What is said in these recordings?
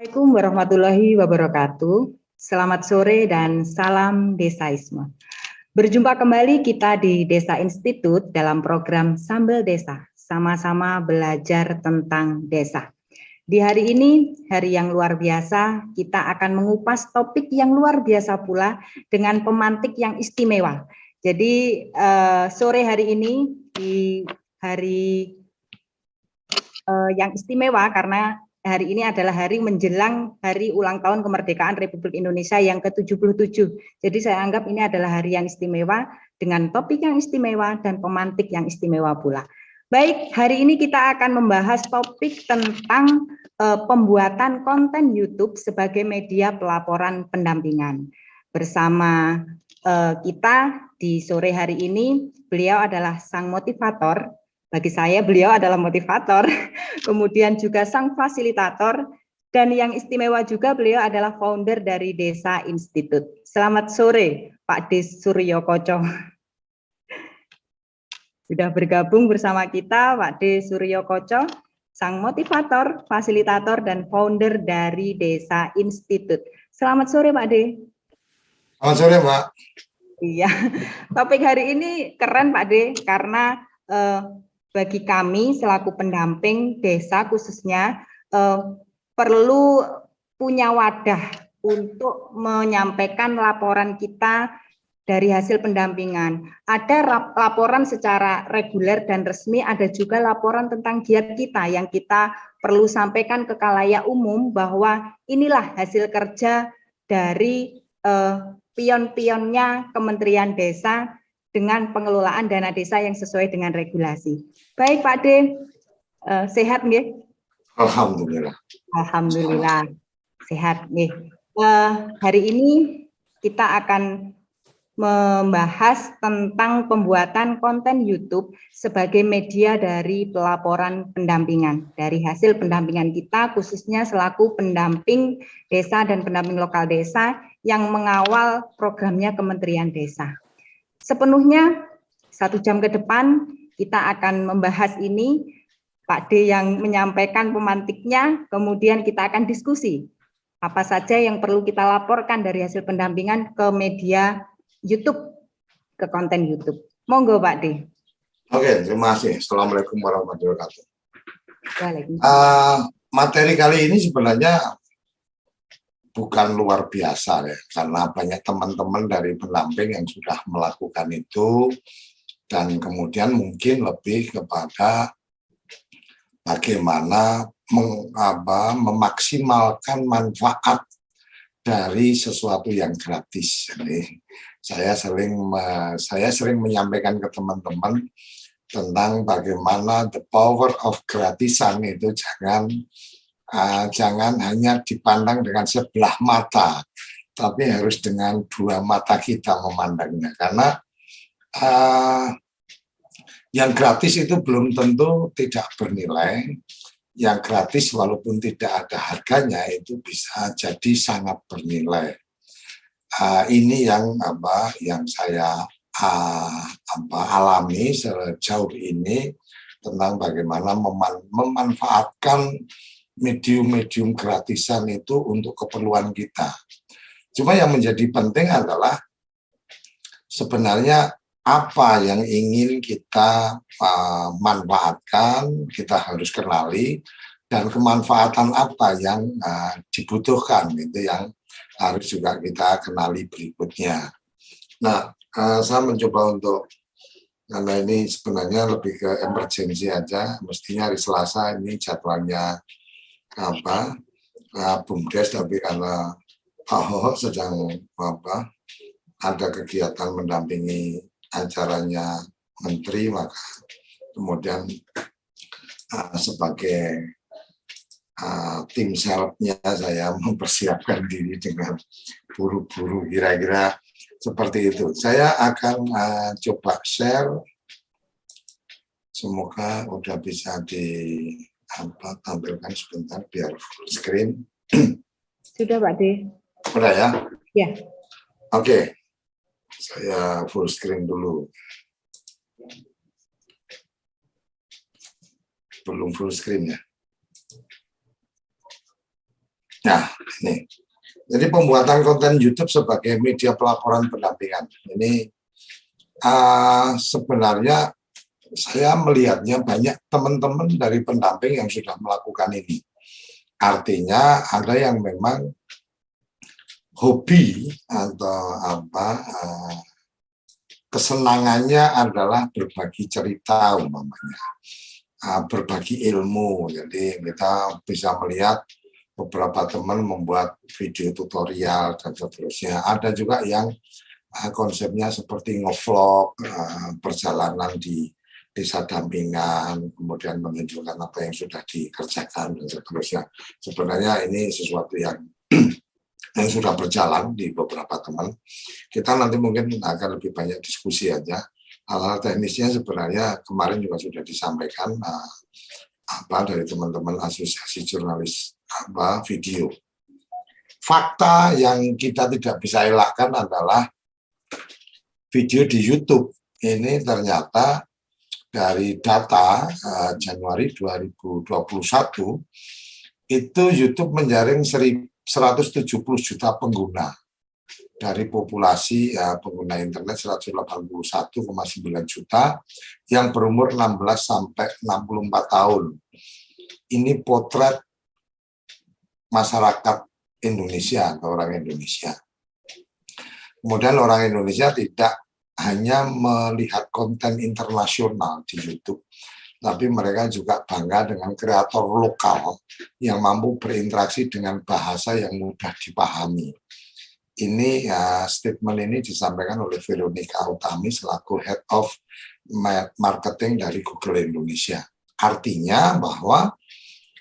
Assalamualaikum warahmatullahi wabarakatuh. Selamat sore dan salam desaisme. Berjumpa kembali kita di Desa Institut dalam program Sambal Desa, sama-sama belajar tentang desa. Di hari ini, hari yang luar biasa, kita akan mengupas topik yang luar biasa pula dengan pemantik yang istimewa. Jadi sore hari ini di hari yang istimewa karena hari ini adalah hari menjelang hari ulang tahun kemerdekaan Republik Indonesia yang ke-77. Jadi saya anggap ini adalah hari yang istimewa dengan topik yang istimewa dan pemantik yang istimewa pula. Baik, hari ini kita akan membahas topik tentang pembuatan konten YouTube sebagai media pelaporan pendampingan. Bersama kita di sore hari ini, beliau adalah sang motivator. Bagi saya beliau adalah motivator, kemudian juga sang fasilitator, dan yang istimewa juga beliau adalah founder dari Desa Institut. Selamat sore Pak Des Suryo Koco. Sudah bergabung bersama kita Pak Des Suryo Koco, sang motivator, fasilitator, dan founder dari Desa Institut. Selamat sore Pak De. Selamat sore Mbak. Iya, topik hari ini keren Pak De, karena bagi kami selaku pendamping desa khususnya perlu punya wadah untuk menyampaikan laporan kita dari hasil pendampingan. Ada laporan secara reguler dan resmi, ada juga laporan tentang giat kita yang kita perlu sampaikan ke khalayak umum bahwa inilah hasil kerja dari pion-pionnya Kementerian Desa dengan pengelolaan dana desa yang sesuai dengan regulasi. Baik Pak De, sehat nggih? Alhamdulillah. Alhamdulillah, sehat nggih. Hari ini kita akan membahas tentang pembuatan konten YouTube sebagai media dari pelaporan pendampingan. Dari hasil pendampingan kita, khususnya selaku pendamping desa dan pendamping lokal desa yang mengawal programnya Kementerian Desa. Sepenuhnya 1 jam ke depan kita akan membahas ini, Pak D yang menyampaikan pemantiknya, kemudian kita akan diskusi apa saja yang perlu kita laporkan dari hasil pendampingan ke media YouTube, ke konten YouTube. Monggo Pak D. Oke, terima kasih. Assalamualaikum warahmatullahi wabarakatuh. Waalaikumsalam. Materi kali ini sebenarnya bukan luar biasa ya, karena banyak teman-teman dari pendamping yang sudah melakukan itu, dan kemudian mungkin lebih kepada bagaimana memaksimalkan manfaat dari sesuatu yang gratis. Jadi, saya sering menyampaikan ke teman-teman tentang bagaimana the power of gratisan itu jangan hanya dipandang dengan sebelah mata, tapi harus dengan 2 mata kita memandangnya. Karena yang gratis itu belum tentu tidak bernilai. Yang gratis walaupun tidak ada harganya itu bisa jadi sangat bernilai. Ini yang saya alami sejauh ini tentang bagaimana memanfaatkan medium-medium gratisan itu untuk keperluan kita. Cuma yang menjadi penting adalah sebenarnya apa yang ingin kita manfaatkan, kita harus kenali, dan kemanfaatan apa yang dibutuhkan, itu yang harus juga kita kenali berikutnya. Nah, saya mencoba untuk, karena ini sebenarnya lebih ke emergensi aja, mestinya hari Selasa ini jadwalnya BUMDes, tapi karena Pak Ho sedang ada kegiatan mendampingi acaranya menteri, maka kemudian sebagai tim selfnya saya mempersiapkan diri dengan buru-buru, kira-kira seperti itu. Saya akan coba share, semoga udah bisa tampilkan sebentar biar full screen. Sudah Pak D. Sudah ya? Ya. Oke, saya full screen dulu. Belum full screen ya? Nah, ini. Jadi pembuatan konten YouTube sebagai media pelaporan pendampingan. Ini sebenarnya saya melihatnya banyak teman-teman dari pendamping yang sudah melakukan ini. Artinya ada yang memang hobi atau kesenangannya adalah berbagi cerita umpamanya, berbagi ilmu. Jadi kita bisa melihat beberapa teman membuat video tutorial dan seterusnya. Ada juga yang konsepnya seperti ngevlog perjalanan di desa dampingan, kemudian menunjukkan apa yang sudah dikerjakan dan seterusnya. Sebenarnya ini sesuatu yang sudah berjalan di beberapa teman. Kita nanti mungkin akan lebih banyak diskusi aja. Hal-hal teknisnya sebenarnya kemarin juga sudah disampaikan dari teman-teman asosiasi jurnalis video. Fakta yang kita tidak bisa elakkan adalah video di YouTube ini ternyata dari data Januari 2021 itu YouTube menjaring 170 juta pengguna dari populasi pengguna internet 181,9 juta yang berumur 16 sampai 64 tahun. Ini potret masyarakat Indonesia atau orang Indonesia. Kemudian orang Indonesia tidak hanya melihat konten internasional di YouTube, tapi mereka juga bangga dengan kreator lokal yang mampu berinteraksi dengan bahasa yang mudah dipahami. Ini statement ini disampaikan oleh Veronica Utami selaku Head of Marketing dari Google Indonesia. Artinya bahwa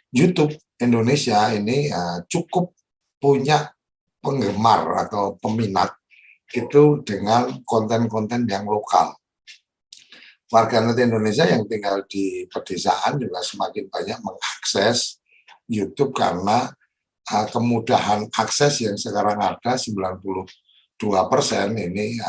YouTube Indonesia ini cukup punya penggemar atau peminat itu dengan konten-konten yang lokal. Warganet Indonesia yang tinggal di pedesaan juga semakin banyak mengakses YouTube karena kemudahan akses yang sekarang ada 92% ini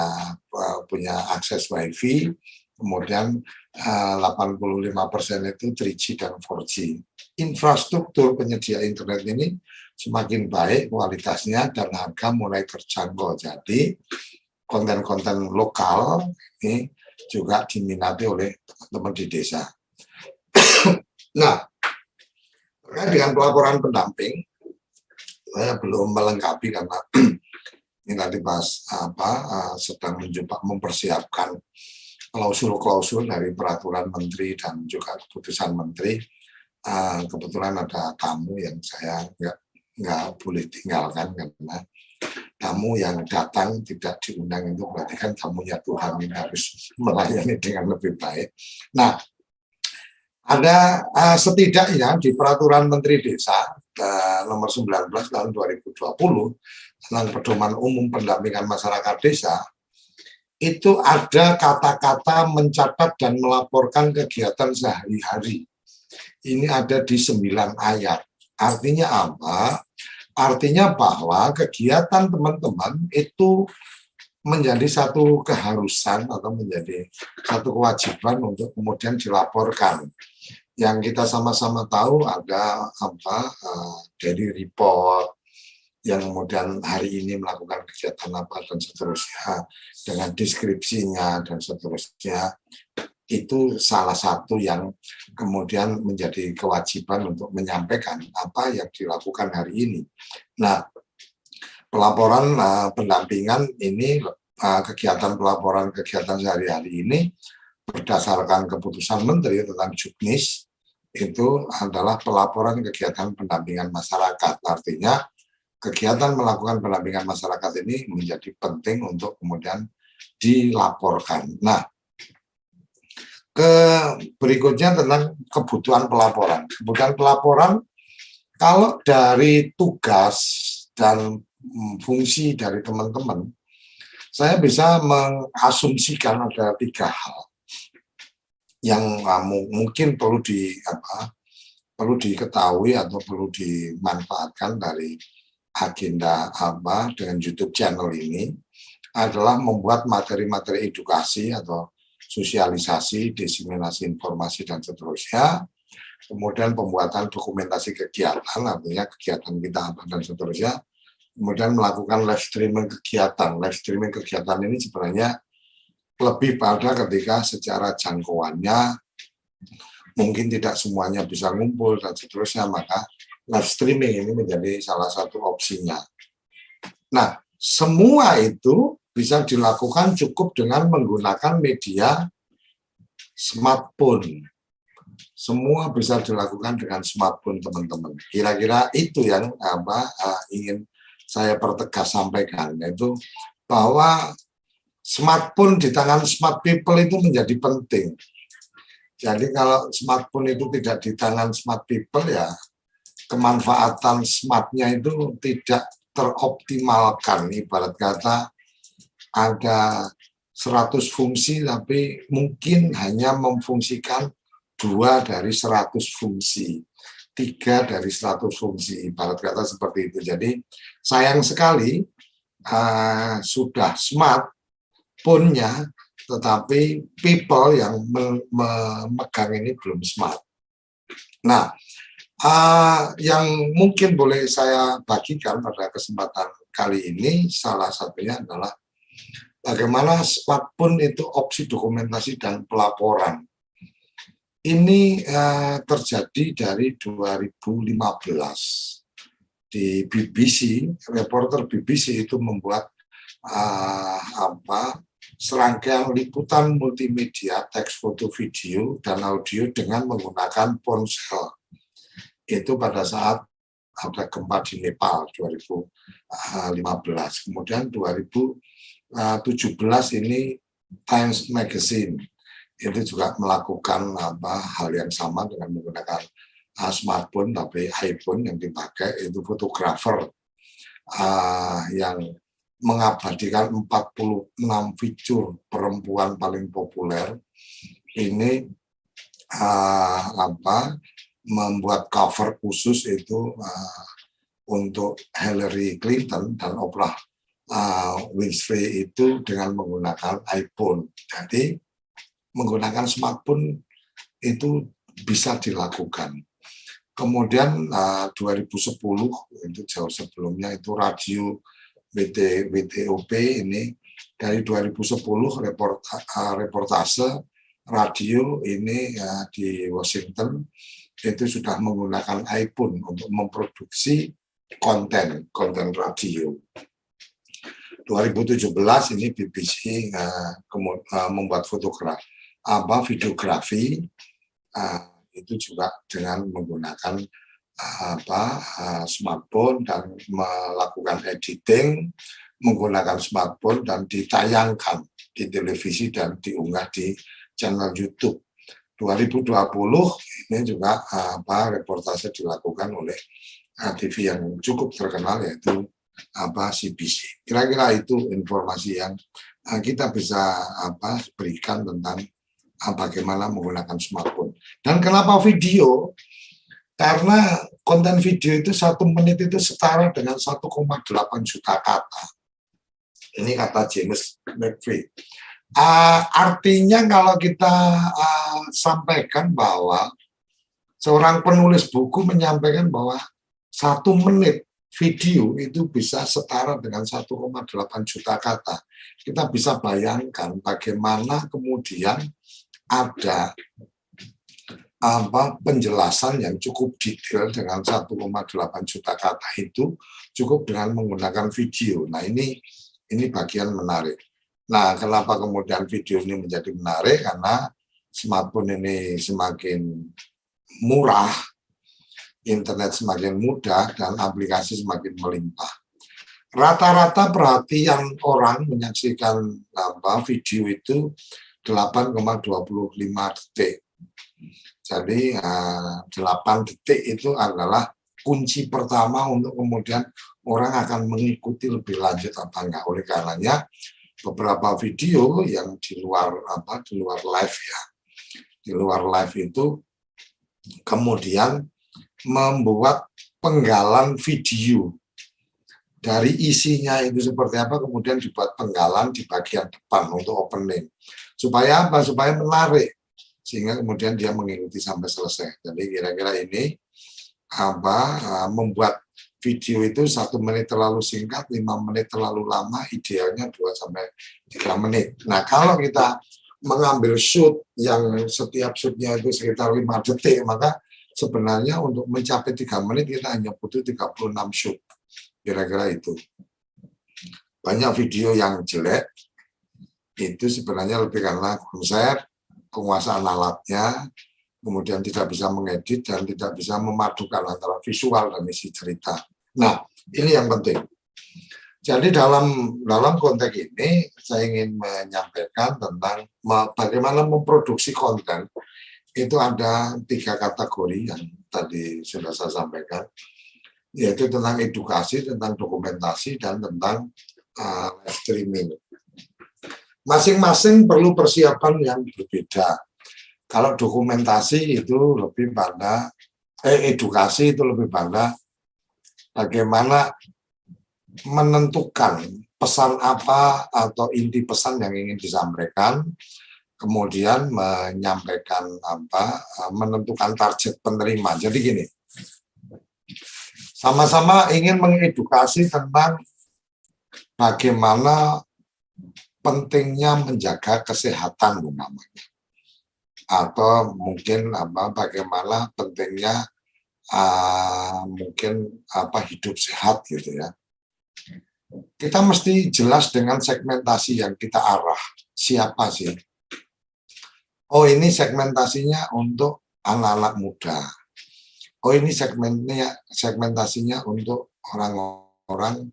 punya akses WiFi, kemudian 85% itu 3G dan 4G. Infrastruktur penyedia internet ini semakin baik kualitasnya dan harga mulai terjangkau. Jadi konten-konten lokal ini juga diminati oleh teman-teman di desa. Nah, terkait dengan pelaporan pendamping, saya belum melengkapi karena ini nanti pas sedang mempersiapkan klausul-klausul dari peraturan menteri dan juga keputusan menteri. Kebetulan ada tamu yang saya nggak boleh tinggalkan karena tamu yang datang tidak diundang itu berarti kan tamunya Tuhan, ini harus melayani dengan lebih baik. Nah, ada setidaknya di peraturan Menteri Desa nomor 19 tahun 2020 tentang pedoman umum pendampingan masyarakat desa, itu ada kata-kata mencatat dan melaporkan kegiatan sehari-hari. Ini ada di 9 ayat. Artinya apa? Artinya bahwa kegiatan teman-teman itu menjadi satu keharusan atau menjadi satu kewajiban untuk kemudian dilaporkan. Yang kita sama-sama tahu ada daily report yang kemudian hari ini melakukan kegiatan apa dan seterusnya dengan deskripsinya dan seterusnya. Itu salah satu yang kemudian menjadi kewajiban untuk menyampaikan apa yang dilakukan hari ini. Nah, pelaporan pendampingan ini, kegiatan pelaporan kegiatan sehari-hari ini berdasarkan keputusan Menteri tentang Juknis itu adalah pelaporan kegiatan pendampingan masyarakat. Artinya kegiatan melakukan pendampingan masyarakat ini menjadi penting untuk kemudian dilaporkan. Nah, berikutnya tentang kebutuhan pelaporan. Kebutuhan pelaporan kalau dari tugas dan fungsi dari teman-teman, saya bisa mengasumsikan ada 3 hal yang mungkin perlu diketahui atau perlu dimanfaatkan dari agenda dengan YouTube channel ini adalah membuat materi-materi edukasi atau sosialisasi, diseminasi informasi dan seterusnya, kemudian pembuatan dokumentasi kegiatan, artinya kegiatan kita apa dan seterusnya, kemudian melakukan live streaming kegiatan. Live streaming kegiatan ini sebenarnya lebih pada ketika secara jangkauannya mungkin tidak semuanya bisa ngumpul dan seterusnya, maka live streaming ini menjadi salah satu opsinya. Nah, semua itu bisa dilakukan cukup dengan menggunakan media smartphone. Semua bisa dilakukan dengan smartphone, teman-teman. Kira-kira itu yang ingin saya pertegas sampaikan, yaitu bahwa smartphone di tangan smart people itu menjadi penting. Jadi kalau smartphone itu tidak di tangan smart people, ya kemanfaatan smartnya itu tidak teroptimalkan. Ibarat kata ada 100 fungsi tapi mungkin hanya memfungsikan 2 dari 100 fungsi, 3 dari 100 fungsi, ibarat kata seperti itu. Jadi sayang sekali sudah smart phone-nya, tetapi people yang memegang ini belum smart. Nah, yang mungkin boleh saya bagikan pada kesempatan kali ini, salah satunya adalah bagaimana smartphone itu opsi dokumentasi dan pelaporan. Ini terjadi dari 2015. Di BBC, reporter BBC itu membuat serangkaian liputan multimedia, teks, foto, video, dan audio dengan menggunakan ponsel. Itu pada saat ada gempa di Nepal 2015. Kemudian 2017 ini Times Magazine itu juga melakukan hal yang sama dengan menggunakan smartphone, tapi iPhone yang dipakai itu fotografer yang mengabadikan 46 fitur perempuan paling populer ini membuat cover khusus itu untuk Hillary Clinton dan Oprah Winfrey itu dengan menggunakan iPhone. Jadi menggunakan smartphone itu bisa dilakukan. Kemudian 2010 itu jauh sebelumnya itu radio WTOP ini dari 2010 reportase radio ini di Washington itu sudah menggunakan iPhone untuk memproduksi konten radio. 2017 ini BBC membuat videografi itu juga dengan menggunakan smartphone dan melakukan editing menggunakan smartphone dan ditayangkan di televisi dan diunggah di channel YouTube. 2020 ini juga reportase dilakukan oleh TV yang cukup terkenal yaitu CBC. Kira-kira itu informasi yang kita bisa berikan tentang bagaimana menggunakan smartphone. Dan kenapa video? Karena konten video itu 1 menit itu setara dengan 1,8 juta kata. Ini kata James McVeigh. Artinya kalau kita sampaikan bahwa seorang penulis buku menyampaikan bahwa 1 menit video itu bisa setara dengan 1,8 juta kata. Kita bisa bayangkan bagaimana kemudian ada penjelasan yang cukup detail dengan 1,8 juta kata itu cukup dengan menggunakan video. Nah, ini bagian menarik. Nah, kenapa kemudian video ini menjadi menarik? Karena smartphone ini semakin murah, internet semakin mudah, dan aplikasi semakin melimpah. Rata-rata perhatian orang menyaksikan video itu 8,25 detik. Jadi 8 detik itu adalah kunci pertama untuk kemudian orang akan mengikuti lebih lanjut apa enggak. Oleh karenanya beberapa video yang di luar live ya, di luar live itu kemudian membuat penggalan video dari isinya itu seperti apa, kemudian dibuat penggalan di bagian depan untuk opening. Supaya apa? Supaya menarik. sehingga kemudian dia mengikuti sampai selesai. Jadi kira-kira ini membuat video itu 1 menit terlalu singkat, 5 menit terlalu lama, idealnya 2 sampai 3 menit. Nah, kalau kita mengambil shoot yang setiap shootnya itu sekitar 5 detik, maka sebenarnya untuk mencapai 3 menit kita hanya butuh 36 shoot. Kira-kira itu. Banyak video yang jelek, itu sebenarnya lebih karena konsep, penguasaan alatnya, kemudian tidak bisa mengedit dan tidak bisa memadukan antara visual dan isi cerita. Nah, ini yang penting. Jadi dalam konteks ini saya ingin menyampaikan tentang bagaimana memproduksi konten. Itu ada 3 kategori yang tadi sudah saya sampaikan, yaitu tentang edukasi, tentang dokumentasi, dan tentang live streaming. Masing-masing perlu persiapan yang berbeda. Kalau dokumentasi itu lebih pada edukasi itu lebih pada bagaimana menentukan pesan apa atau inti pesan yang ingin disampaikan, kemudian menyampaikan menentukan target penerima. Jadi gini, sama-sama ingin mengedukasi tentang bagaimana pentingnya menjaga kesehatan umpamanya, atau mungkin bagaimana pentingnya hidup sehat gitu ya. Kita mesti jelas dengan segmentasi yang kita arah. Siapa sih? Oh, ini segmentasinya untuk anak-anak muda. Oh, ini segmentasinya untuk orang-orang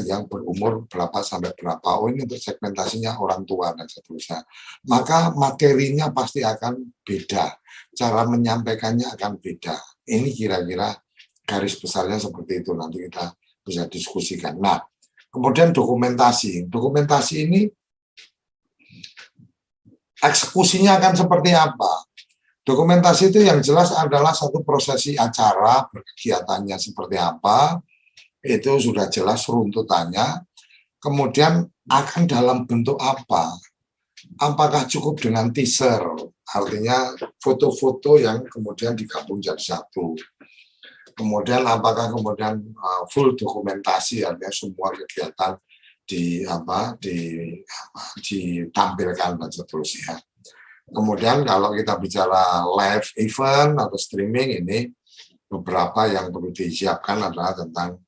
yang berumur berapa sampai berapa. Oh, ini untuk segmentasinya orang tua dan seterusnya. Maka materinya pasti akan beda. Cara menyampaikannya akan beda. Ini kira-kira garis besarnya seperti itu. Nanti kita bisa diskusikan. Nah, kemudian dokumentasi. Dokumentasi ini eksekusinya akan seperti apa? Dokumentasi itu yang jelas adalah satu prosesi acara, kegiatannya seperti apa, itu sudah jelas runtutannya. Kemudian akan dalam bentuk apa? Apakah cukup dengan teaser, artinya foto-foto yang kemudian digabung jadi satu. Kemudian apakah kemudian full dokumentasi, artinya semua kegiatan ditampilkan dan seterusnya. Kemudian kalau kita bicara live event atau streaming, ini beberapa yang perlu disiapkan adalah tentang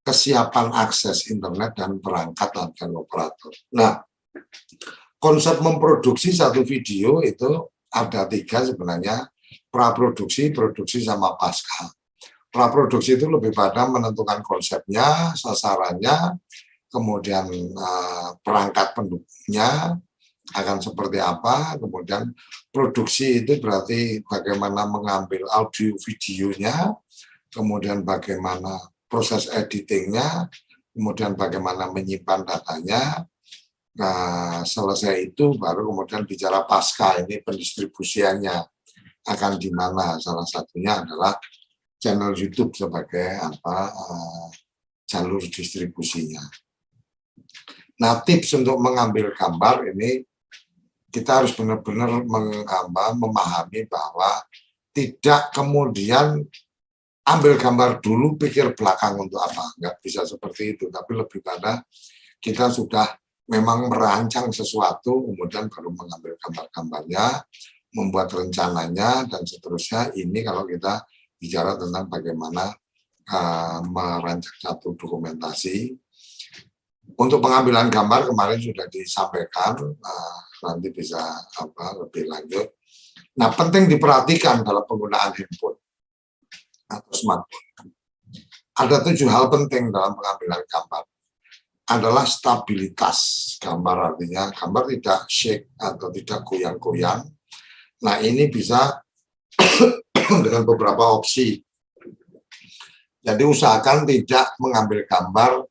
kesiapan akses internet dan perangkat dan operator. Nah, konsep memproduksi satu video itu ada 3 sebenarnya, praproduksi, produksi, sama pasca. Praproduksi itu lebih pada menentukan konsepnya, sasarannya, kemudian perangkat pendukungnya akan seperti apa, kemudian produksi itu berarti bagaimana mengambil audio videonya, kemudian bagaimana proses editingnya, kemudian bagaimana menyimpan datanya. Nah, selesai itu baru kemudian bicara pasca, ini pendistribusiannya akan di mana. Salah satunya adalah channel YouTube sebagai jalur distribusinya. Nah, tips untuk mengambil gambar ini kita harus benar-benar memahami bahwa tidak kemudian ambil gambar dulu, pikir belakang untuk apa. Nggak bisa seperti itu, tapi lebih pada kita sudah memang merancang sesuatu, kemudian baru mengambil gambar-gambarnya, membuat rencananya, dan seterusnya. Ini kalau kita bicara tentang bagaimana merancang satu dokumentasi. Untuk pengambilan gambar kemarin sudah disampaikan, nanti bisa lebih lanjut. Nah, penting diperhatikan dalam penggunaan handphone atau smartphone. Ada 7 hal penting dalam pengambilan gambar. Adalah stabilitas gambar, artinya gambar tidak shake atau tidak goyang-goyang. Nah, ini bisa dengan beberapa opsi. Jadi usahakan tidak mengambil gambar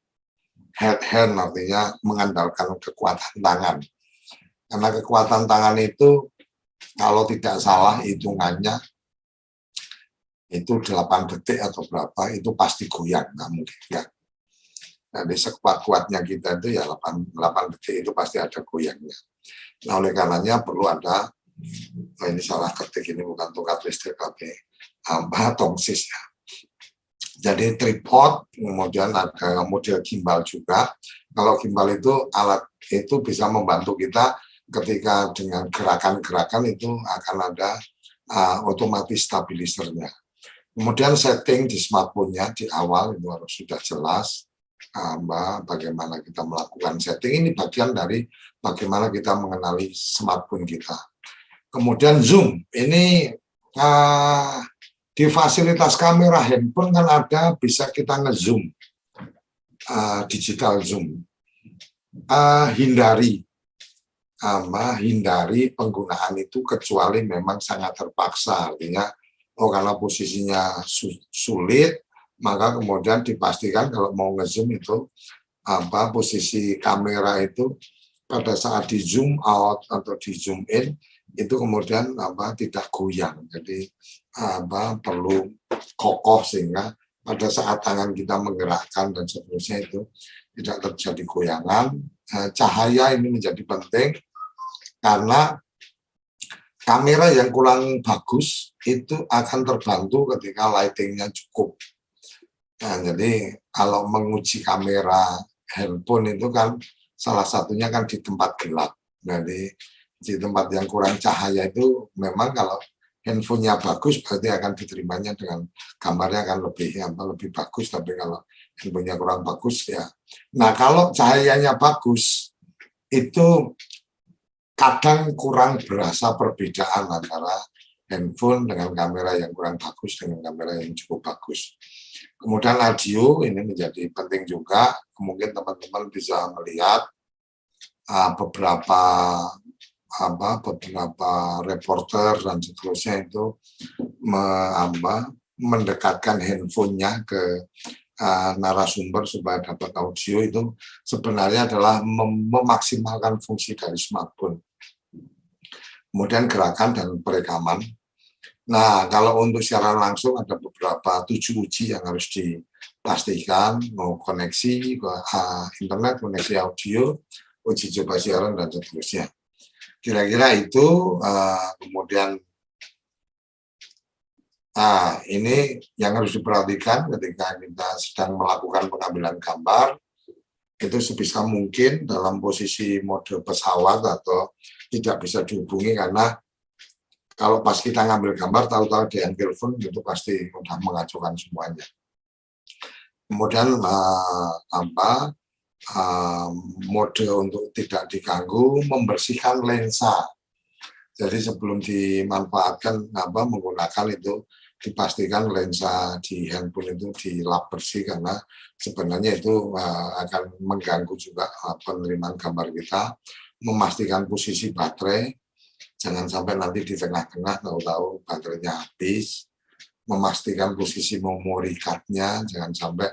hand, artinya mengandalkan kekuatan tangan. Karena kekuatan tangan itu kalau tidak salah hitungannya itu 8 detik atau berapa, itu pasti goyang, nggak mungkin ya. Jadi sekuat-kuatnya kita itu ya 8 detik itu pasti ada goyangnya. Nah, oleh karenanya perlu ada Nah, ini salah ketik, ini bukan tongkat listrik tapi tongsis ya. Jadi tripod, kemudian ada model gimbal juga. Kalau gimbal itu alat itu bisa membantu kita ketika dengan gerakan-gerakan itu akan ada otomatis stabilisernya. Kemudian setting di smartphone-nya di awal itu harus sudah jelas, bagaimana kita melakukan setting. Ini bagian dari bagaimana kita mengenali smartphone kita. Kemudian zoom, ini di fasilitas kamera handphone kan ada, bisa kita nge-zoom, digital zoom. Hindari penggunaan itu kecuali memang sangat terpaksa, artinya karena posisinya sulit, maka kemudian dipastikan kalau mau nge-zoom itu posisi kamera itu pada saat di zoom out atau di zoom in itu kemudian tidak goyang, jadi perlu kokoh sehingga pada saat tangan kita menggerakkan dan seterusnya itu tidak terjadi goyangan. Cahaya ini menjadi penting karena kamera yang kurang bagus itu akan terbantu ketika lightingnya cukup. Nah, jadi kalau menguji kamera handphone itu kan salah satunya kan di tempat gelap. Jadi di tempat yang kurang cahaya itu memang kalau handphonenya bagus berarti akan diterimanya dengan gambarnya akan lebih bagus, tapi kalau handphonenya kurang bagus ya. Nah, kalau cahayanya bagus itu kadang kurang berasa perbedaan antara handphone dengan kamera yang kurang bagus dengan kamera yang cukup bagus. Kemudian audio ini menjadi penting juga. Mungkin teman-teman bisa melihat beberapa reporter dan seterusnya itu mendekatkan handphonenya ke narasumber supaya dapat audio, itu sebenarnya adalah memaksimalkan fungsi dari smartphone. Kemudian gerakan dan perekaman. Nah, kalau untuk siaran langsung ada beberapa 7 uji yang harus dipastikan, mau koneksi ke internet, koneksi audio, uji coba siaran dan seterusnya. Kira-kira itu. Kemudian ini yang harus diperhatikan ketika kita sedang melakukan pengambilan gambar, itu sebisa mungkin dalam posisi mode pesawat atau tidak bisa dihubungi, karena kalau pas kita ngambil gambar tahu-tahu di handphone itu pasti sudah mengacaukan semuanya. Kemudian mode untuk tidak diganggu, membersihkan lensa. Jadi sebelum dimanfaatkan menggunakan itu dipastikan lensa di handphone itu dilap bersih, karena sebenarnya itu akan mengganggu juga penerimaan gambar kita. Memastikan posisi baterai, jangan sampai nanti di tengah-tengah tahu-tahu baterainya habis. Memastikan posisi memory card-nya, jangan sampai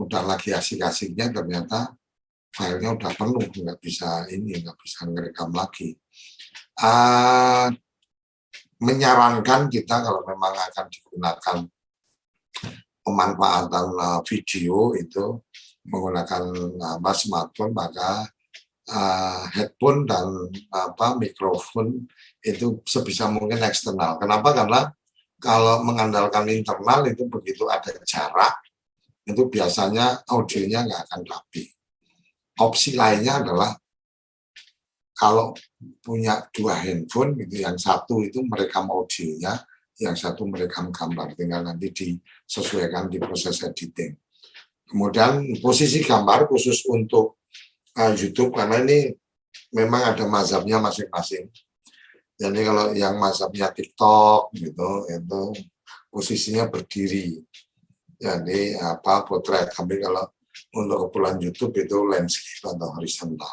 udah lagi asik-asiknya ternyata filenya udah penuh, nggak bisa ngerekam lagi. Menyarankan kita kalau memang akan digunakan pemanfaatan video itu menggunakan smartphone, maka headphone dan mikrofon itu sebisa mungkin eksternal. Kenapa? Karena kalau mengandalkan internal itu begitu ada jarak, itu biasanya audionya nggak akan rapi. Opsi lainnya adalah kalau punya 2 handphone gitu, yang satu itu merekam audionya, yang satu merekam gambar, tinggal nanti disesuaikan di proses editing. Kemudian posisi gambar khusus untuk YouTube, karena ini memang ada mazhabnya masing-masing. Jadi kalau yang mazhabnya TikTok gitu, itu posisinya berdiri. Jadi potret. Tapi kalau untuk keperluan YouTube itu landscape atau horizontal.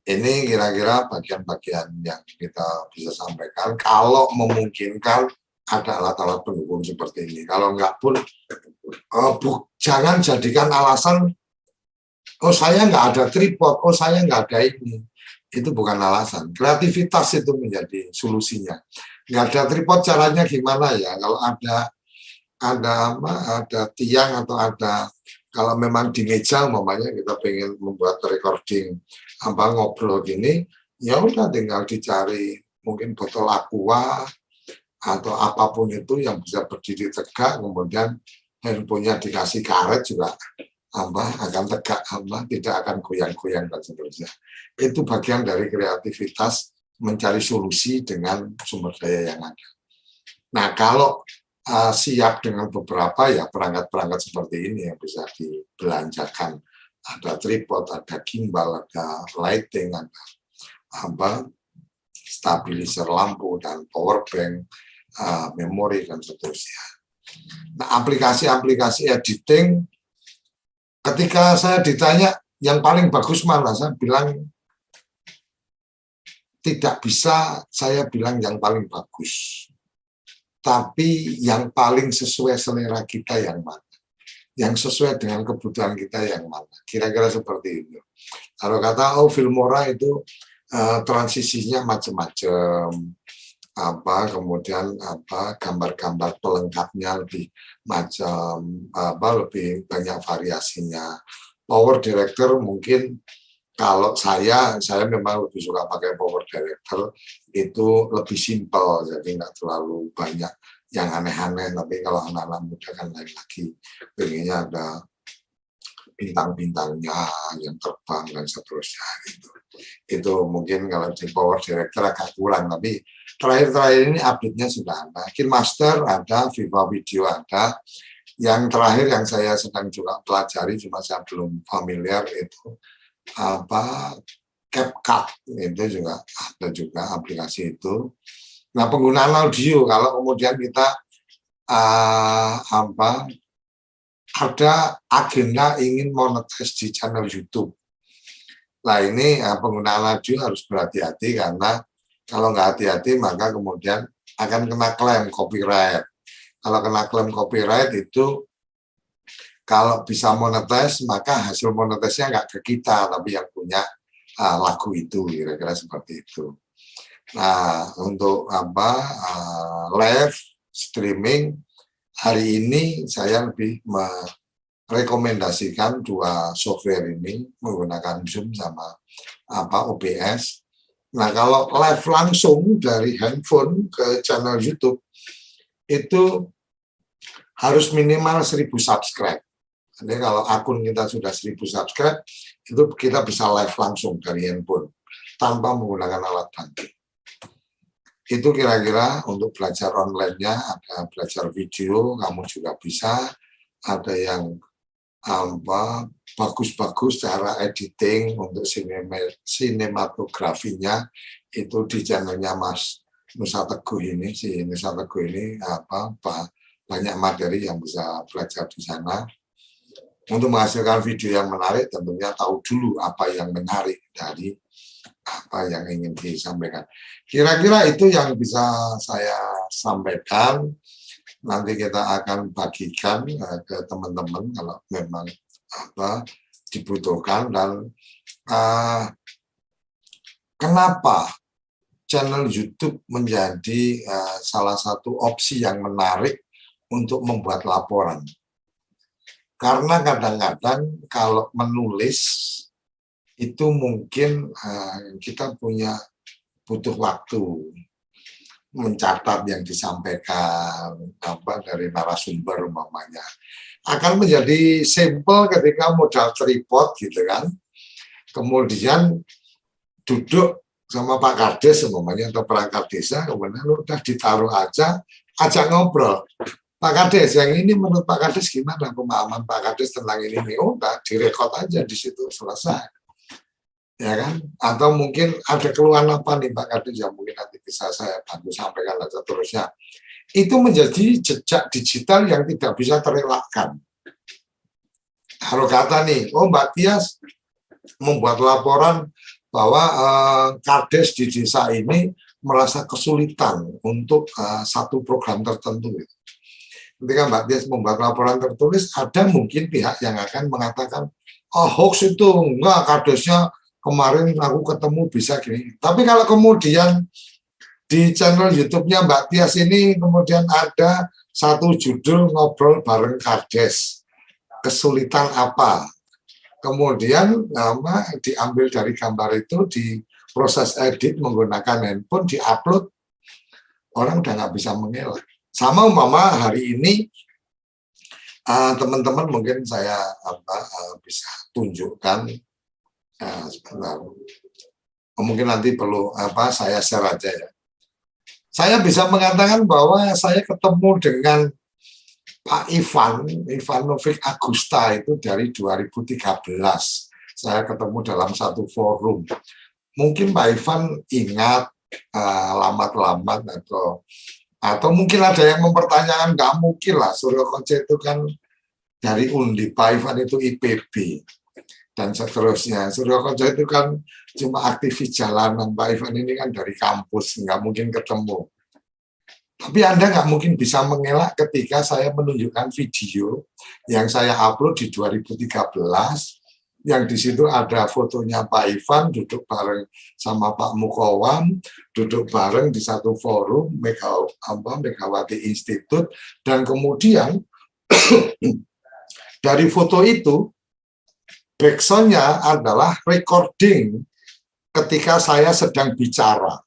Ini kira-kira bagian-bagian yang kita bisa sampaikan. Kalau memungkinkan ada alat-alat pendukung seperti ini. Kalau enggak pun jangan jadikan alasan, saya nggak ada tripod, saya nggak ada ini. Itu bukan alasan. Kreativitas itu menjadi solusinya. Nggak ada tripod, caranya gimana ya? Kalau ada tiang atau ada, kalau memang di meja umpamanya kita pengen membuat recording ngobrol gini, ya udah tinggal dicari mungkin botol aqua atau apapun itu yang bisa berdiri tegak, kemudian handphonenya dikasih karet juga akan tegak, tidak akan goyang-goyang dan seterusnya. Itu bagian dari kreativitas mencari solusi dengan sumber daya yang ada. Nah, kalau siap dengan beberapa ya perangkat-perangkat seperti ini yang bisa dibelanjakan. Ada tripod, ada gimbal, ada lighting, ada stabilizer lampu dan power bank, memori dan seterusnya. Nah, aplikasi-aplikasi editing, ketika saya ditanya yang paling bagus mana, saya bilang tidak bisa saya bilang yang paling bagus. Tapi yang paling sesuai selera kita yang mana? Yang sesuai dengan kebutuhan kita yang mana? Kira-kira seperti itu. Kalau kata Filmora itu transisinya macam-macam, kemudian gambar-gambar pelengkapnya lebih macam lebih banyak variasinya. Power director mungkin kalau saya memang lebih suka pakai power director, itu lebih simpel, jadi nggak terlalu banyak yang aneh-aneh. Tapi kalau anak-anak muda kan lain lagi, pengennya ada bintang-bintangnya yang terbang dan seterusnya gitu. Itu mungkin kalau di power director agak kurang, tapi terakhir-terakhir ini update-nya sudah ada. KineMaster ada, Viva Video ada. Yang terakhir yang saya sedang juga pelajari, cuma saya belum familiar, itu CapCut, itu juga ada juga aplikasi itu. Nah, penggunaan audio, kalau kemudian kita ada agenda ingin monetize di channel YouTube. Nah, ini penggunaan audio harus berhati-hati, karena kalau nggak hati-hati maka kemudian akan kena klaim copyright. Kalau kena klaim copyright itu, kalau bisa monetize, maka hasil monetize-nya nggak ke kita, tapi yang punya lagu itu, kira-kira seperti itu. Nah, untuk live streaming, hari ini saya lebih merekomendasikan dua software ini, menggunakan Zoom sama OBS. Nah, kalau live langsung dari handphone ke channel YouTube, itu harus minimal 1000 subscribe. Jadi kalau akun kita sudah 1000 subscribe, itu kita bisa live langsung dari handphone tanpa menggunakan alat bantu. Itu kira-kira untuk belajar online-nya. Ada belajar video, kamu juga bisa. Ada yang bagus-bagus cara editing untuk sinematografinya, itu di channelnya Mas Nusa Teguh ini. Si Nusa Teguh ini banyak materi yang bisa belajar di sana. Untuk menghasilkan video yang menarik, tentunya tahu dulu apa yang menarik dari apa yang ingin disampaikan. Kira-kira itu yang bisa saya sampaikan. Nanti kita akan bagikan ke teman-teman kalau memang dibutuhkan. Dan kenapa channel YouTube menjadi salah satu opsi yang menarik untuk membuat laporan? Karena kadang-kadang kalau menulis itu mungkin kita butuh waktu mencatat yang disampaikan dari narasumber umpamanya. Akan menjadi simple ketika modal tripod gitu kan. Kemudian duduk sama Pak Kades umpamanya atau perangkat desa, kemudian udah ditaruh aja, ajak ngobrol. Pak Kades, yang ini menurut Pak Kades gimana pemahaman Pak Kades tentang ini? Udah direkod aja di situ, selesai. Ya kan? Atau mungkin ada keluhan apa nih Pak Kades yang mungkin nanti bisa saya bantu sampaikan dan seterusnya. Itu menjadi jejak digital yang tidak bisa terelakkan. Kalau kata nih, Mbak Tias membuat laporan bahwa Kades di desa ini merasa kesulitan untuk satu program tertentu. Ketika Mbak Tias membuat laporan tertulis, ada mungkin pihak yang akan mengatakan, hoax itu, enggak, Kadesnya kemarin aku ketemu bisa gini. Tapi kalau kemudian di channel YouTube-nya Mbak Tias ini kemudian ada satu judul ngobrol bareng Kades, kesulitan apa? Kemudian diambil dari gambar itu, proses edit menggunakan handphone, diupload, orang udah nggak bisa mengelak. Sama umpama hari ini teman-teman mungkin saya bisa tunjukkan sebentar. Mungkin nanti perlu saya share aja ya. Saya bisa mengatakan bahwa saya ketemu dengan Pak Ivanovic Agusta itu dari 2013. Saya ketemu dalam satu forum. Mungkin Pak Ivan ingat lamat-lamat atau mungkin ada yang mempertanyakan, nggak mungkin lah Suryo Koco itu kan dari Undi, Pak Ivan itu IPB dan seterusnya. Suryo Koco itu kan cuma aktivis jalanan, Pak Ivan ini kan dari kampus, nggak mungkin ketemu. Tapi Anda nggak mungkin bisa mengelak ketika saya menunjukkan video yang saya upload di 2013, yang di situ ada fotonya Pak Ivan duduk bareng sama Pak Mukowam, duduk bareng di satu forum Megawati Institute, dan kemudian dari foto itu backsound-nya adalah recording ketika saya sedang bicara.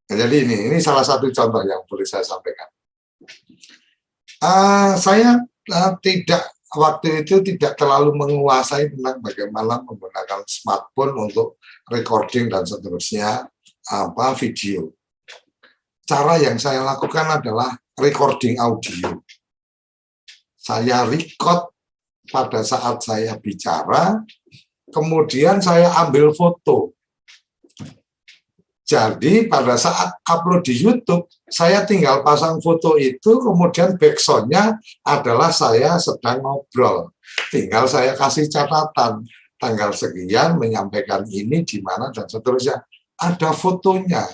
Jadi ini salah satu contoh yang boleh saya sampaikan. Saya tidak waktu itu tidak terlalu menguasai tentang bagaimana menggunakan smartphone untuk recording dan seterusnya video. Cara yang saya lakukan adalah recording audio. Saya record pada saat saya bicara, kemudian saya ambil foto. Jadi pada saat upload di YouTube, saya tinggal pasang foto itu, kemudian backsound-nya adalah saya sedang ngobrol. Tinggal saya kasih catatan, tanggal sekian menyampaikan ini di mana dan seterusnya. Ada fotonya,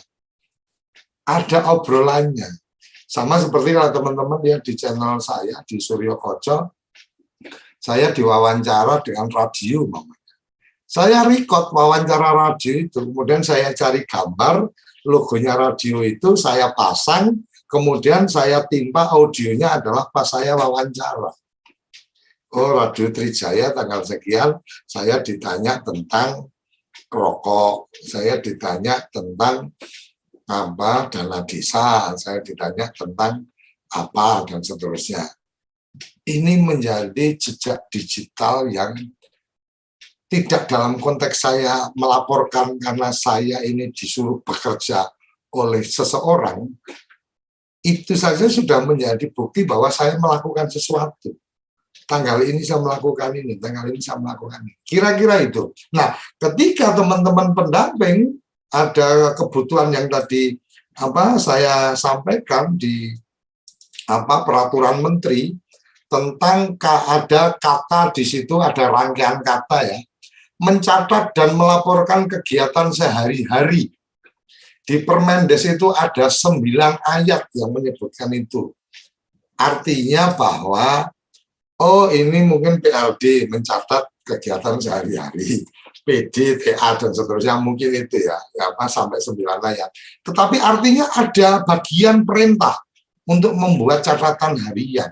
ada obrolannya. Sama seperti kalau teman-teman lihat di channel saya, di Suryo Koco, saya diwawancara dengan radio, Mama. Saya record wawancara radio itu, kemudian saya cari gambar, logonya radio itu, saya pasang, kemudian saya timpa audionya adalah pas saya wawancara. Oh, Radio Trijaya tanggal sekian, saya ditanya tentang rokok, saya ditanya tentang dana desa, saya ditanya tentang apa, dan seterusnya. Ini menjadi jejak digital yang tidak dalam konteks saya melaporkan karena saya ini disuruh bekerja oleh seseorang, itu saja sudah menjadi bukti bahwa saya melakukan sesuatu. Tanggal ini saya melakukan ini, tanggal ini saya melakukan ini. Kira-kira itu. Nah, ketika teman-teman pendamping ada kebutuhan yang tadi saya sampaikan di peraturan menteri tentang ada kata di situ, ada rangkaian kata ya, mencatat dan melaporkan kegiatan sehari-hari. Di Permendes itu ada 9 ayat yang menyebutkan itu. Artinya bahwa, oh ini mungkin PLD mencatat kegiatan sehari-hari, PD, TA, dan seterusnya, mungkin itu ya sampai 9 ayat. Tetapi artinya ada bagian perintah untuk membuat catatan harian.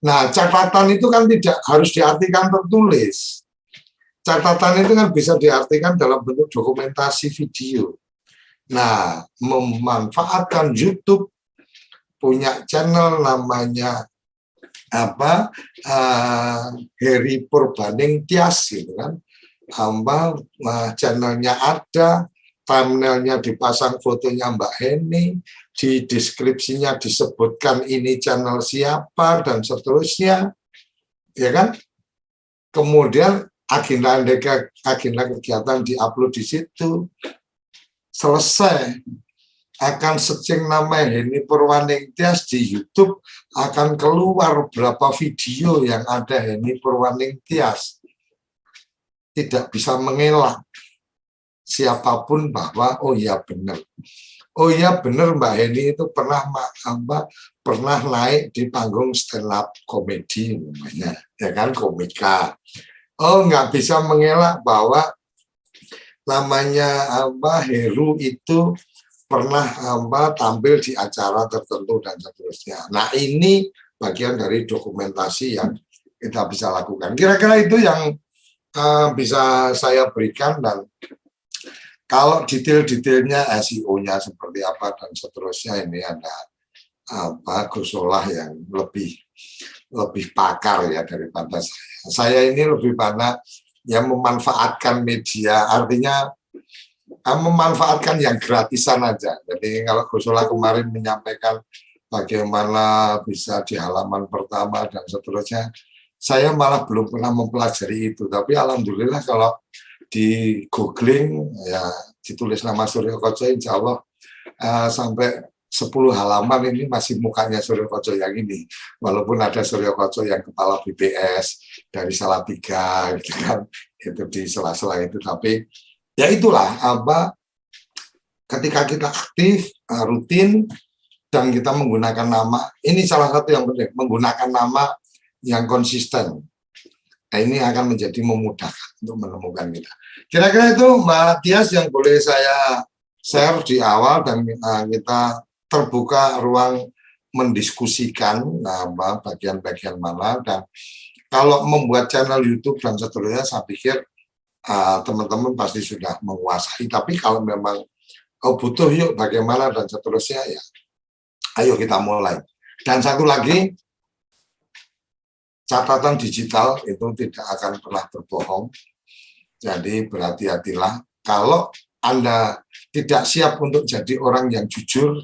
Nah, catatan itu kan tidak harus diartikan tertulis. Catatan itu kan bisa diartikan dalam bentuk dokumentasi video. Nah, memanfaatkan YouTube, punya channel namanya Heri Purbaning Tias gitu kan. Channelnya ada, thumbnailnya dipasang fotonya Mbak Heni, di deskripsinya disebutkan ini channel siapa dan seterusnya, ya kan? Kemudian agenda kegiatan diupload di situ. Selesai, akan searching nama Heni Purbaning Tias di YouTube, akan keluar berapa video yang ada Heni Purbaning Tias. Tidak bisa mengelak siapapun bahwa oh iya benar. Oh iya benar Mbak Heni itu pernah naik di panggung stand up komedi namanya, ya kan, komika. Oh, nggak bisa mengelak bahwa namanya Heru itu pernah tampil di acara tertentu dan seterusnya. Nah, ini bagian dari dokumentasi yang kita bisa lakukan. Kira-kira itu yang bisa saya berikan, dan Kalau detail-detailnya SEO-nya seperti apa dan seterusnya, ini ada Gusolah yang lebih pakar ya daripada saya. Saya ini lebih pada yang memanfaatkan media, artinya memanfaatkan yang gratisan aja. Jadi kalau Gusolah kemarin menyampaikan bagaimana bisa di halaman pertama dan seterusnya, saya malah belum pernah mempelajari itu. Tapi alhamdulillah kalau di googling ya ditulis nama Suryo Koco, insya Allah sampai 10 halaman ini masih mukanya Suryo Koco yang ini, walaupun ada Suryo Koco yang kepala BPS dari Salatiga gitu kan, itu di sela-sela itu. Tapi ya itulah ketika kita aktif rutin dan kita menggunakan nama, ini salah satu yang penting, menggunakan nama yang konsisten. Nah, ini akan menjadi memudahkan untuk menemukan kita. Kira-kira itu Mbak Tias yang boleh saya share di awal, dan kita terbuka ruang mendiskusikan bagian-bagian mana. Dan kalau membuat channel YouTube dan seterusnya, saya pikir teman-teman pasti sudah menguasai. Tapi kalau memang butuh yuk bagaimana dan seterusnya, ya ayo kita mulai. Dan satu lagi, catatan digital itu tidak akan pernah berbohong. Jadi berhati-hatilah. Kalau Anda tidak siap untuk jadi orang yang jujur,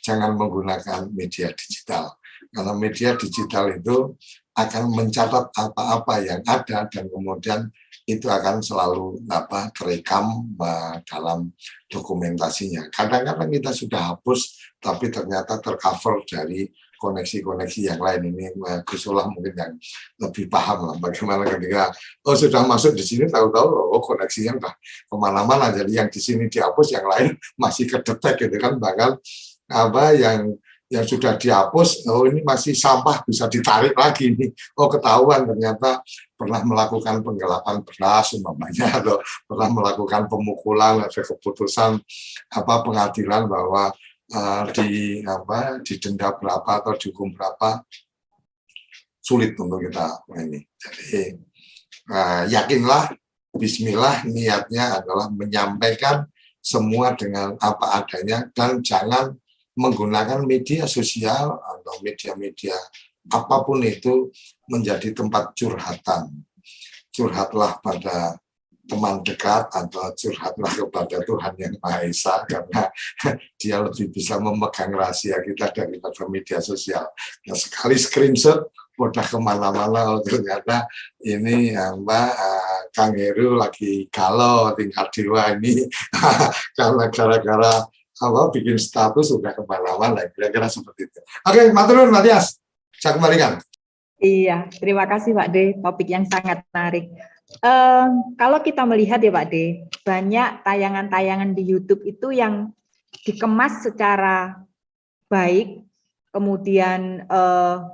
jangan menggunakan media digital. Karena media digital itu akan mencatat apa-apa yang ada, dan kemudian itu akan selalu terekam dalam dokumentasinya. Kadang-kadang kita sudah hapus, tapi ternyata tercover dari koneksi-koneksi yang lain. Ini Gusolah mungkin yang lebih paham lah bagaimana ketika sudah masuk di sini, tahu-tahu koneksinya udah kemana-mana. Jadi yang di sini dihapus, yang lain masih kedetek gitu kan. Bahkan yang sudah dihapus, ini masih sampah, bisa ditarik lagi nih. Ketahuan ternyata pernah melakukan penggelapan beras umpamanya, atau pernah melakukan pemukulan, ada keputusan pengadilan bahwa didenda berapa atau dihukum berapa, sulit untuk kita ini. Jadi yakinlah, bismillah, niatnya adalah menyampaikan semua dengan apa adanya, dan jangan menggunakan media sosial atau media-media apapun itu menjadi tempat curhatan. Curhatlah pada teman dekat atau curhatlah kepada Tuhan Yang Maha Esa, karena dia lebih bisa memegang rahasia kita daripada media sosial. Nah, sekali screenshot udah kemana-mana, ternyata ini Kang Heru lagi galau tingkat dewa ini karena gara-gara bikin status sudah kemana-mana, kira-kira seperti itu. Oke, matur nuwun Matias, saya kembalikan. Iya, terima kasih Pak D, topik yang sangat menarik. Kalau kita melihat ya Pak D, banyak tayangan-tayangan di YouTube itu yang dikemas secara baik, kemudian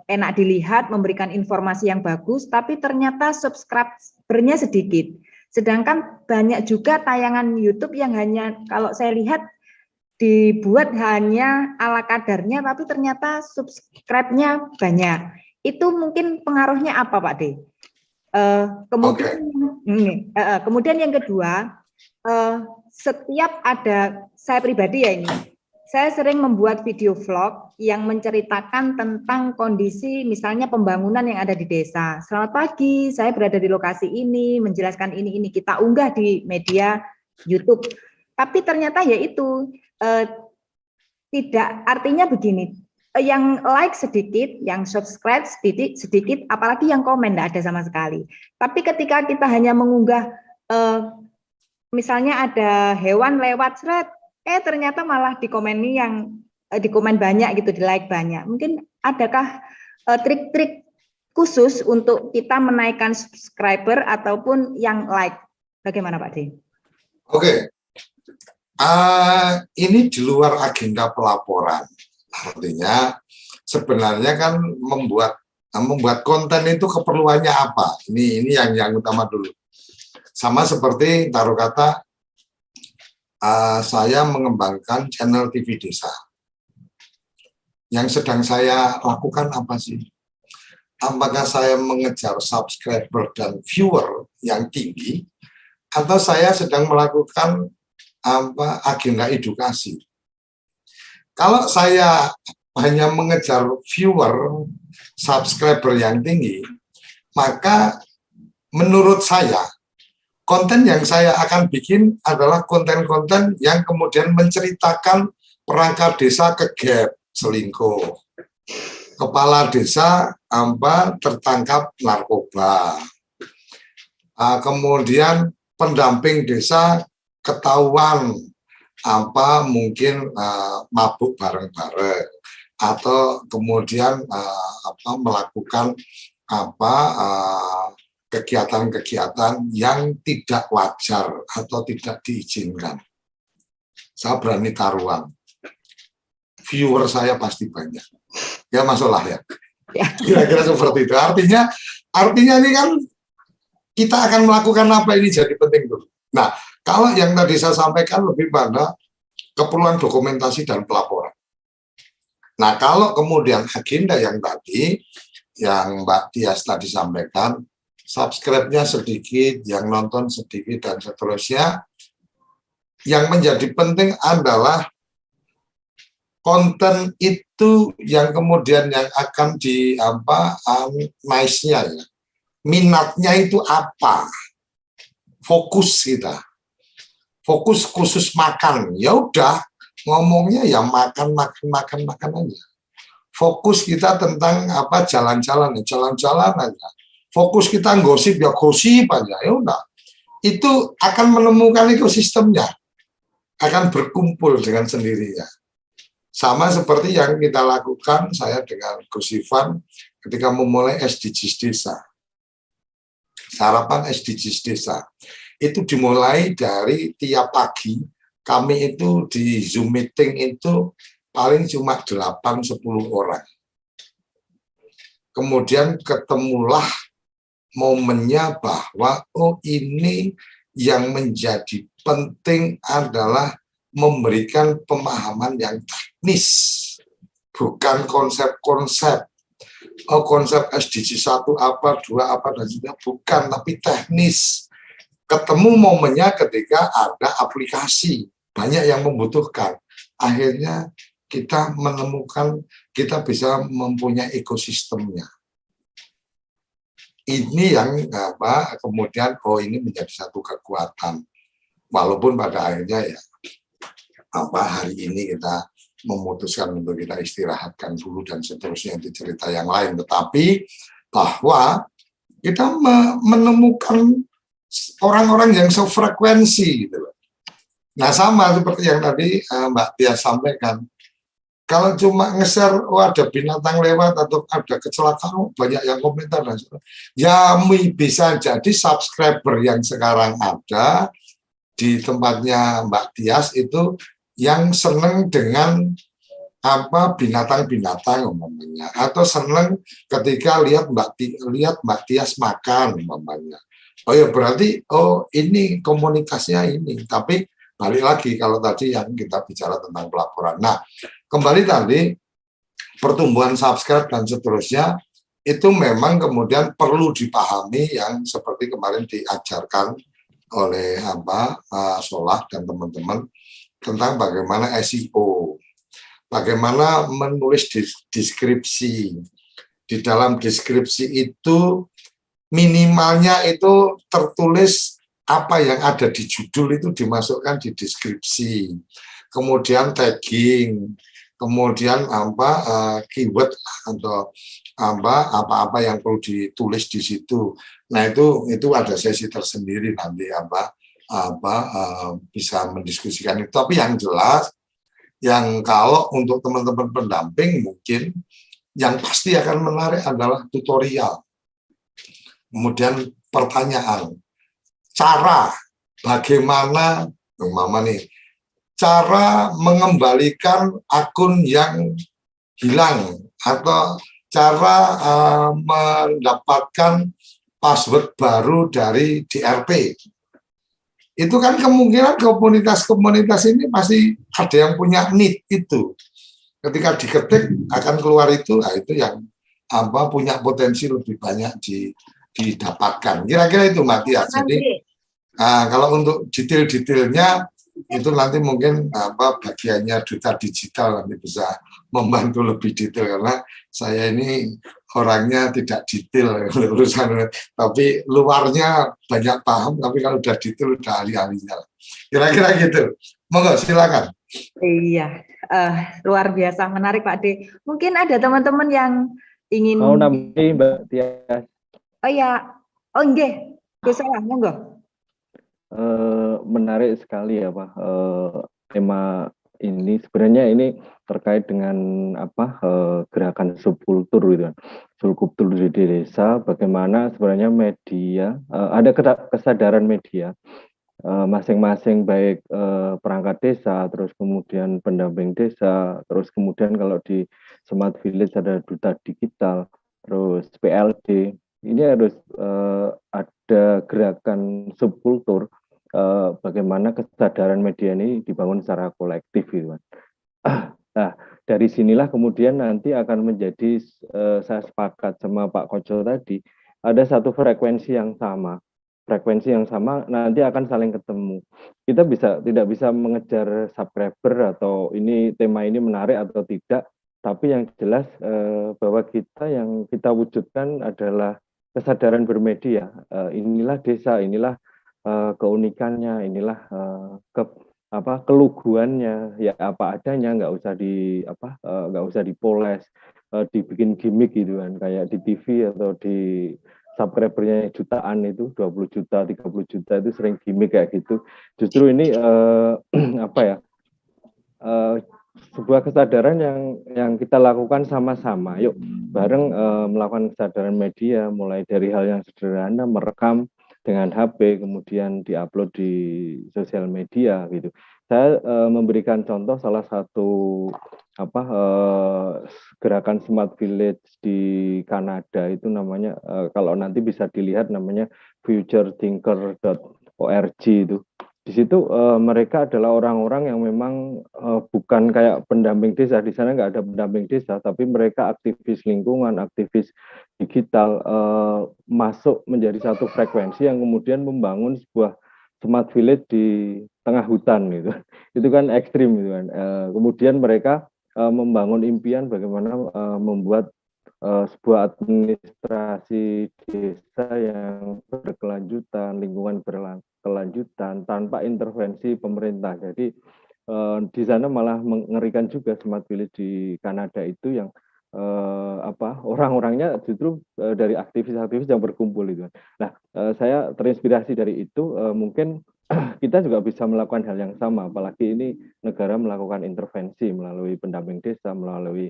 enak dilihat, memberikan informasi yang bagus, tapi ternyata subscribernya sedikit. Sedangkan banyak juga tayangan YouTube yang hanya, kalau saya lihat, dibuat hanya ala kadarnya, tapi ternyata subscribe-nya banyak. Itu mungkin pengaruhnya apa Pak D? Kemudian yang kedua, setiap ada, saya pribadi ya ini, saya sering membuat video vlog yang menceritakan tentang kondisi misalnya pembangunan yang ada di desa. Selamat pagi, saya berada di lokasi ini, menjelaskan ini kita unggah di media YouTube. Tapi ternyata ya itu tidak, artinya begini, yang like sedikit, yang subscribe sedikit, apalagi yang komen tidak ada sama sekali. Tapi ketika kita hanya mengunggah, misalnya ada hewan lewat seret, ternyata malah dikomeni yang dikomen banyak gitu, di like banyak. Mungkin adakah trik-trik khusus untuk kita menaikkan subscriber ataupun yang like? Bagaimana Pak D? Oke. Ini di luar agenda pelaporan. Artinya sebenarnya kan membuat konten itu keperluannya apa? Ini yang utama dulu. Sama seperti taruh kata saya mengembangkan channel TV Desa. Yang sedang saya lakukan apa sih? Apakah saya mengejar subscriber dan viewer yang tinggi, atau saya sedang melakukan agenda edukasi. Kalau saya hanya mengejar viewer, subscriber yang tinggi, maka menurut saya konten yang saya akan bikin adalah konten-konten yang kemudian menceritakan perangkat desa kegep, selingkuh, kepala desa tertangkap narkoba, kemudian pendamping desa ketahuan mungkin mabuk bareng-bareng, atau kemudian melakukan kegiatan-kegiatan yang tidak wajar atau tidak diizinkan. Saya berani taruhan, viewer saya pasti banyak. Ya masalah ya. Kira-kira seperti itu. Artinya ini kan kita akan melakukan apa ini jadi penting dulu. Nah, kalau yang tadi saya sampaikan lebih pada keperluan dokumentasi dan pelaporan. Nah, kalau kemudian agenda yang tadi, yang Mbak Tias tadi sampaikan, subscribe-nya sedikit, yang nonton sedikit, dan seterusnya, yang menjadi penting adalah konten itu yang kemudian yang akan di nice-nya ya. Minatnya itu apa? Fokus kita. Fokus khusus makan. Ya udah, ngomongnya ya makan aja. Fokus kita tentang jalan-jalan aja. Fokus kita gosip ya gosip aja. Ya udah. Itu akan menemukan ekosistemnya. Akan berkumpul dengan sendirinya. Sama seperti yang kita lakukan saya dengan Gus Ivan ketika memulai SDGs Desa. Sarapan SDGs Desa. Itu dimulai dari tiap pagi, kami itu di Zoom meeting itu paling cuma 8-10 orang. Kemudian ketemulah momennya bahwa, oh ini yang menjadi penting adalah memberikan pemahaman yang teknis, bukan konsep-konsep. Oh, konsep SDG 1 apa, 2 apa, dan sebagainya, bukan, tapi teknis. Ketemu momennya ketika ada aplikasi, banyak yang membutuhkan. Akhirnya kita menemukan, kita bisa mempunyai ekosistemnya. Ini yang kemudian, oh ini menjadi satu kekuatan. Walaupun pada akhirnya ya, hari ini kita memutuskan untuk kita istirahatkan dulu dan seterusnya, itu cerita yang lain. Tetapi bahwa kita menemukan orang-orang yang sefrekuensi gitu loh. Nah sama seperti yang tadi Mbak Tia sampaikan, kalau cuma nge-share, oh ada binatang lewat atau ada kecelakaan, banyak yang komentar dan sebagainya. Ya bisa jadi subscriber yang sekarang ada di tempatnya Mbak Tias itu yang seneng dengan binatang-binatang umpamanya, atau seneng ketika lihat Mbak Tias makan umpamanya. Oh ya berarti oh ini komunitasnya ini. Tapi balik lagi kalau tadi yang kita bicara tentang pelaporan. Nah kembali tadi pertumbuhan subscribe dan seterusnya itu memang kemudian perlu dipahami yang seperti kemarin diajarkan oleh Solah dan teman-teman tentang bagaimana SEO, bagaimana menulis deskripsi. Di dalam deskripsi itu minimalnya itu tertulis apa yang ada di judul itu dimasukkan di deskripsi. Kemudian tagging, kemudian keyword atau apa-apa yang perlu ditulis di situ. Nah itu ada sesi tersendiri nanti bisa mendiskusikan itu. Tapi yang jelas, yang kalau untuk teman-teman pendamping mungkin yang pasti akan menarik adalah tutorial. Kemudian pertanyaan, cara bagaimana, cara mengembalikan akun yang hilang atau cara mendapatkan password baru dari DRP. Itu kan kemungkinan komunitas-komunitas ini pasti ada yang punya need itu. Ketika diketik akan keluar itu, nah itu yang punya potensi lebih banyak didapatkan. Kira-kira itu Mbak Tia. Jadi kalau untuk detail-detailnya itu nanti mungkin bagiannya duta digital nanti bisa membantu lebih detail, karena saya ini orangnya tidak detail urusan, tapi luarnya banyak paham, tapi kalau udah detail udah ahli-ahlinya. Kira-kira gitu. Monggo silakan. Iya, luar biasa menarik Pak D. Mungkin ada teman-teman yang ingin mau nambahin Mbak Tias. Oh ya, oh nggih, Gus Salah, monggo. Menarik sekali ya Pak, tema ini sebenarnya ini terkait dengan apa, gerakan subkultur gitu kan, subkultur di desa, bagaimana sebenarnya media, ada kesadaran media masing-masing, baik perangkat desa, terus kemudian pendamping desa, terus kemudian kalau di Smart Village ada duta digital, terus PLD, ini harus ada gerakan subkultur, bagaimana kesadaran media ini dibangun secara kolektif gitu kan. Nah, dari sinilah kemudian nanti akan menjadi, saya sepakat sama Pak Koco tadi, ada satu frekuensi yang sama. Frekuensi yang sama nanti akan saling ketemu. Kita tidak bisa mengejar subscriber atau ini tema ini menarik atau tidak, tapi yang jelas bahwa yang kita wujudkan adalah kesadaran bermedia. Inilah desa, inilah keunikannya, inilah keluguannya, ya apa adanya, nggak usah dipoles, dibikin gimmick gitu kan, kayak di TV atau di subscribernya jutaan itu 20 juta, 30 juta itu sering gimmick kayak gitu. Justru ini sebuah kesadaran yang kita lakukan sama-sama. Yuk bareng melakukan kesadaran media, mulai dari hal yang sederhana, merekam dengan HP, kemudian diupload di sosial media gitu. Saya memberikan contoh salah satu gerakan Smart Village di Kanada itu namanya, kalau nanti bisa dilihat namanya futurethinker.org itu. Di situ mereka adalah orang-orang yang memang bukan kayak pendamping desa, di sana nggak ada pendamping desa, tapi mereka aktivis lingkungan, aktivis digital, masuk menjadi satu frekuensi yang kemudian membangun sebuah smart village di tengah hutan gitu. Itu kan ekstrim gitu kan. Kemudian mereka membangun impian bagaimana membuat sebuah administrasi desa yang berkelanjutan, lingkungan berkelanjutan tanpa intervensi pemerintah. Jadi di sana malah mengerikan juga Smart Village di Kanada itu yang orang-orangnya justru dari aktivis-aktivis yang berkumpul itu. Nah, saya terinspirasi dari itu, mungkin kita juga bisa melakukan hal yang sama, apalagi ini negara melakukan intervensi melalui pendamping desa, melalui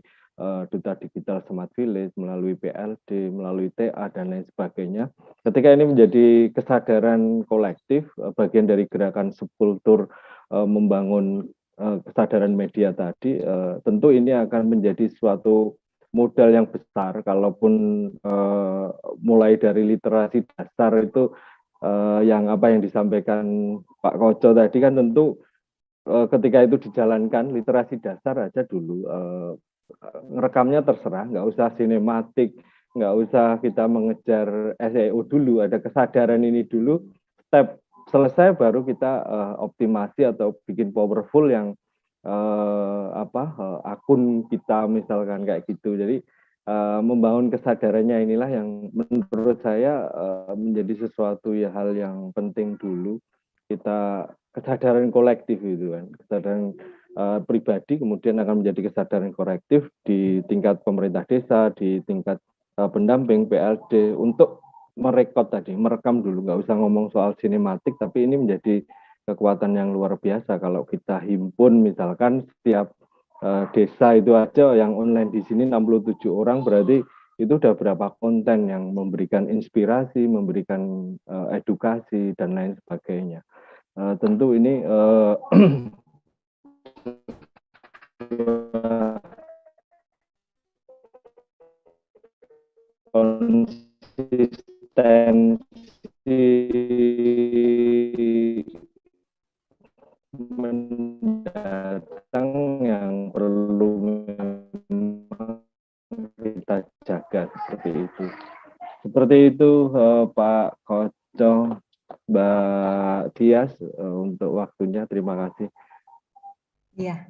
duta digital Smart Village, melalui PLD, melalui TA, dan lain sebagainya. Ketika ini menjadi kesadaran kolektif, bagian dari gerakan subkultur membangun kesadaran media tadi, tentu ini akan menjadi suatu modal yang besar, kalaupun mulai dari literasi dasar itu, yang disampaikan Pak Koco tadi kan tentu ketika itu dijalankan literasi dasar aja dulu, ngerekamnya terserah, nggak usah sinematik, nggak usah kita mengejar SEO dulu, ada kesadaran ini dulu, step selesai baru kita optimasi atau bikin powerful yang akun kita misalkan kayak gitu. Jadi membangun kesadarannya inilah yang menurut saya menjadi sesuatu hal yang penting dulu. Kita kesadaran kolektif itu kan, kesadaran pribadi kemudian akan menjadi kesadaran kolektif di tingkat pemerintah desa, di tingkat pendamping PLD untuk merekam dulu, nggak usah ngomong soal sinematik, tapi ini menjadi kekuatan yang luar biasa kalau kita himpun misalkan setiap desa itu aja yang online di sini 67 orang, berarti itu udah berapa konten yang memberikan inspirasi, memberikan edukasi dan lain sebagainya. Tentu ini konsistensi mendatang yang perlu kita jaga seperti itu. Seperti itu Pak Koco. Mbak Tias untuk waktunya. Terima kasih. Iya,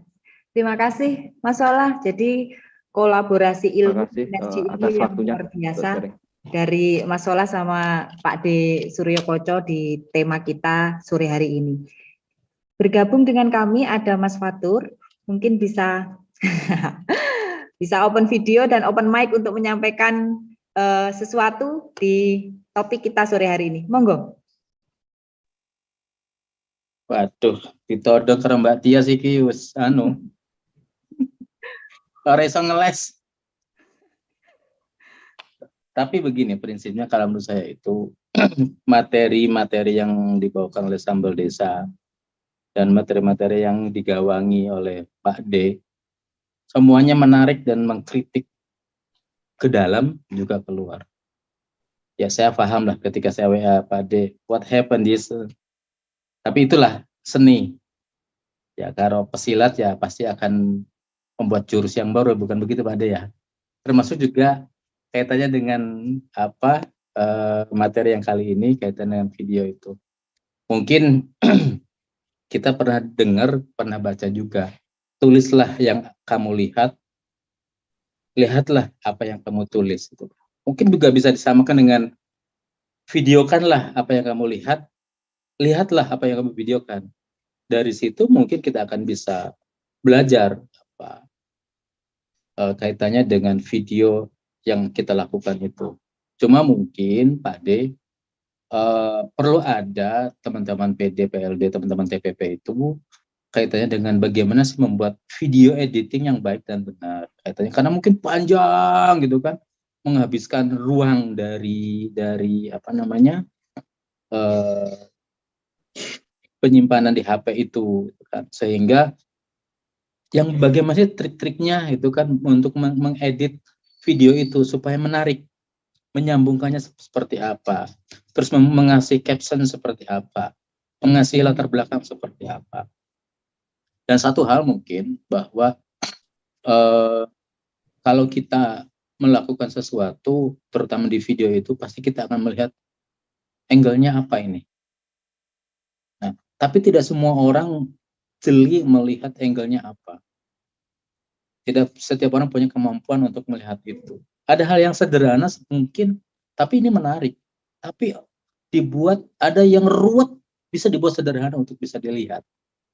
terima kasih Mas Olah. Jadi kolaborasi Terima ilmu kasih sinergi atas ini yang waktunya luar untuk biasa sharing. dari Mas Olah sama Pak D. Suryo Koco di tema kita sore hari ini. Bergabung dengan kami ada Mas Fatur, mungkin bisa bisa open video dan open mic untuk menyampaikan sesuatu di topik kita sore hari ini. Monggo. Waduh, ditodong karo Mbak Tia sih wis ora iso ngeles. Tapi begini prinsipnya kalau menurut saya itu materi-materi yang dibawakan oleh Sambal Desa dan materi-materi yang digawangi oleh Pak D semuanya menarik dan mengkritik ke dalam juga keluar. Ya saya paham lah ketika saya WA Pak D, what happened this? Tapi itulah seni. Ya kalau pesilat ya pasti akan membuat jurus yang baru, bukan begitu Pak D ya? Termasuk juga kaitannya dengan apa materi yang kali ini kaitan dengan video itu. Mungkin kita pernah dengar, pernah baca juga. Tulislah yang kamu lihat, lihatlah apa yang kamu tulis. Itu. Mungkin juga bisa disamakan dengan videokanlah apa yang kamu lihat, lihatlah apa yang kamu videokan. Dari situ mungkin kita akan bisa belajar apa kaitannya dengan video yang kita lakukan itu. Cuma mungkin Pak D perlu ada teman-teman PD, PLD, teman-teman TPP itu kaitannya dengan bagaimana sih membuat video editing yang baik dan benar. Kaitannya karena mungkin panjang gitu kan, menghabiskan ruang dari apa namanya penyimpanan di HP itu kan. Sehingga yang bagaimana sih trik-triknya itu kan untuk mengedit video itu supaya menarik, menyambungkannya seperti apa, terus mengasih caption seperti apa, mengasih latar belakang seperti apa. Dan satu hal mungkin bahwa kalau kita melakukan sesuatu, terutama di video itu, pasti kita akan melihat angle-nya apa ini. Nah, tapi tidak semua orang jeli melihat angle-nya apa. Tidak setiap orang punya kemampuan untuk melihat itu. Ada hal yang sederhana mungkin, tapi ini menarik. Tapi dibuat, ada yang ruwet, bisa dibuat sederhana untuk bisa dilihat.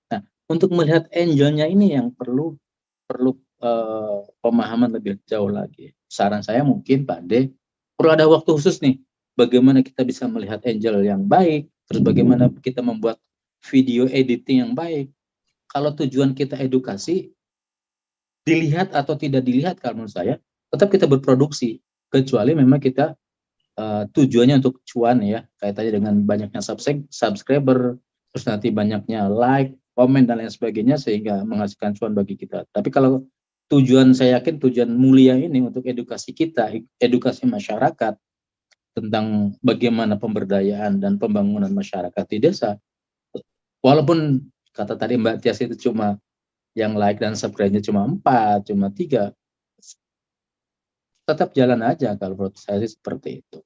Nah, untuk melihat angle-nya ini yang perlu pemahaman lebih jauh lagi. Saran saya mungkin Pak D, perlu ada waktu khusus nih, bagaimana kita bisa melihat angle yang baik, terus bagaimana kita membuat video editing yang baik. Kalau tujuan kita edukasi, dilihat atau tidak dilihat kalau menurut saya, tetap kita berproduksi, kecuali memang kita tujuannya untuk cuan ya, kaitannya dengan banyaknya subscriber, terus nanti banyaknya like, komen dan lain sebagainya sehingga menghasilkan cuan bagi kita. Tapi kalau tujuan, saya yakin tujuan mulia ini untuk edukasi kita, edukasi masyarakat tentang bagaimana pemberdayaan dan pembangunan masyarakat di desa. Walaupun kata tadi Mbak Tias itu cuma yang like dan subscribe-nya cuma 4, cuma 3, tetap jalan aja kalau menurut saya sih seperti itu.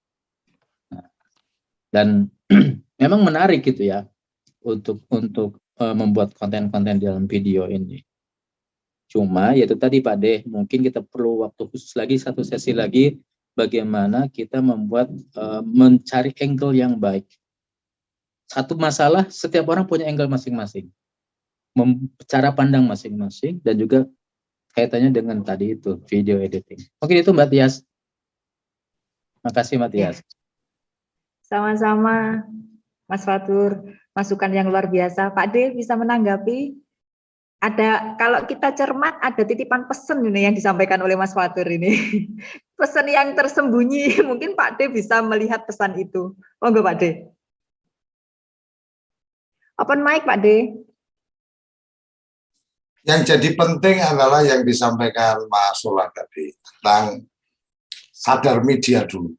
Nah, dan memang menarik gitu ya untuk membuat konten-konten dalam video ini. Cuma ya itu tadi Pak D, mungkin kita perlu waktu khusus lagi, satu sesi lagi, bagaimana kita membuat mencari angle yang baik. Satu masalah, setiap orang punya angle masing-masing, cara pandang masing-masing, dan juga kaitannya dengan tadi itu video editing. Mungkin itu Mbak Tias. Makasih Mbak Tias. Sama-sama Mas Fatur, masukan yang luar biasa. Pak D bisa menanggapi? Ada, kalau kita cermat, ada titipan pesan ini yang disampaikan oleh Mas Fatur ini. Pesan yang tersembunyi, mungkin Pak D bisa melihat pesan itu. Monggo Pak D. Open mic Pak D. Yang jadi penting adalah yang disampaikan Mas Olah tadi tentang sadar media dulu.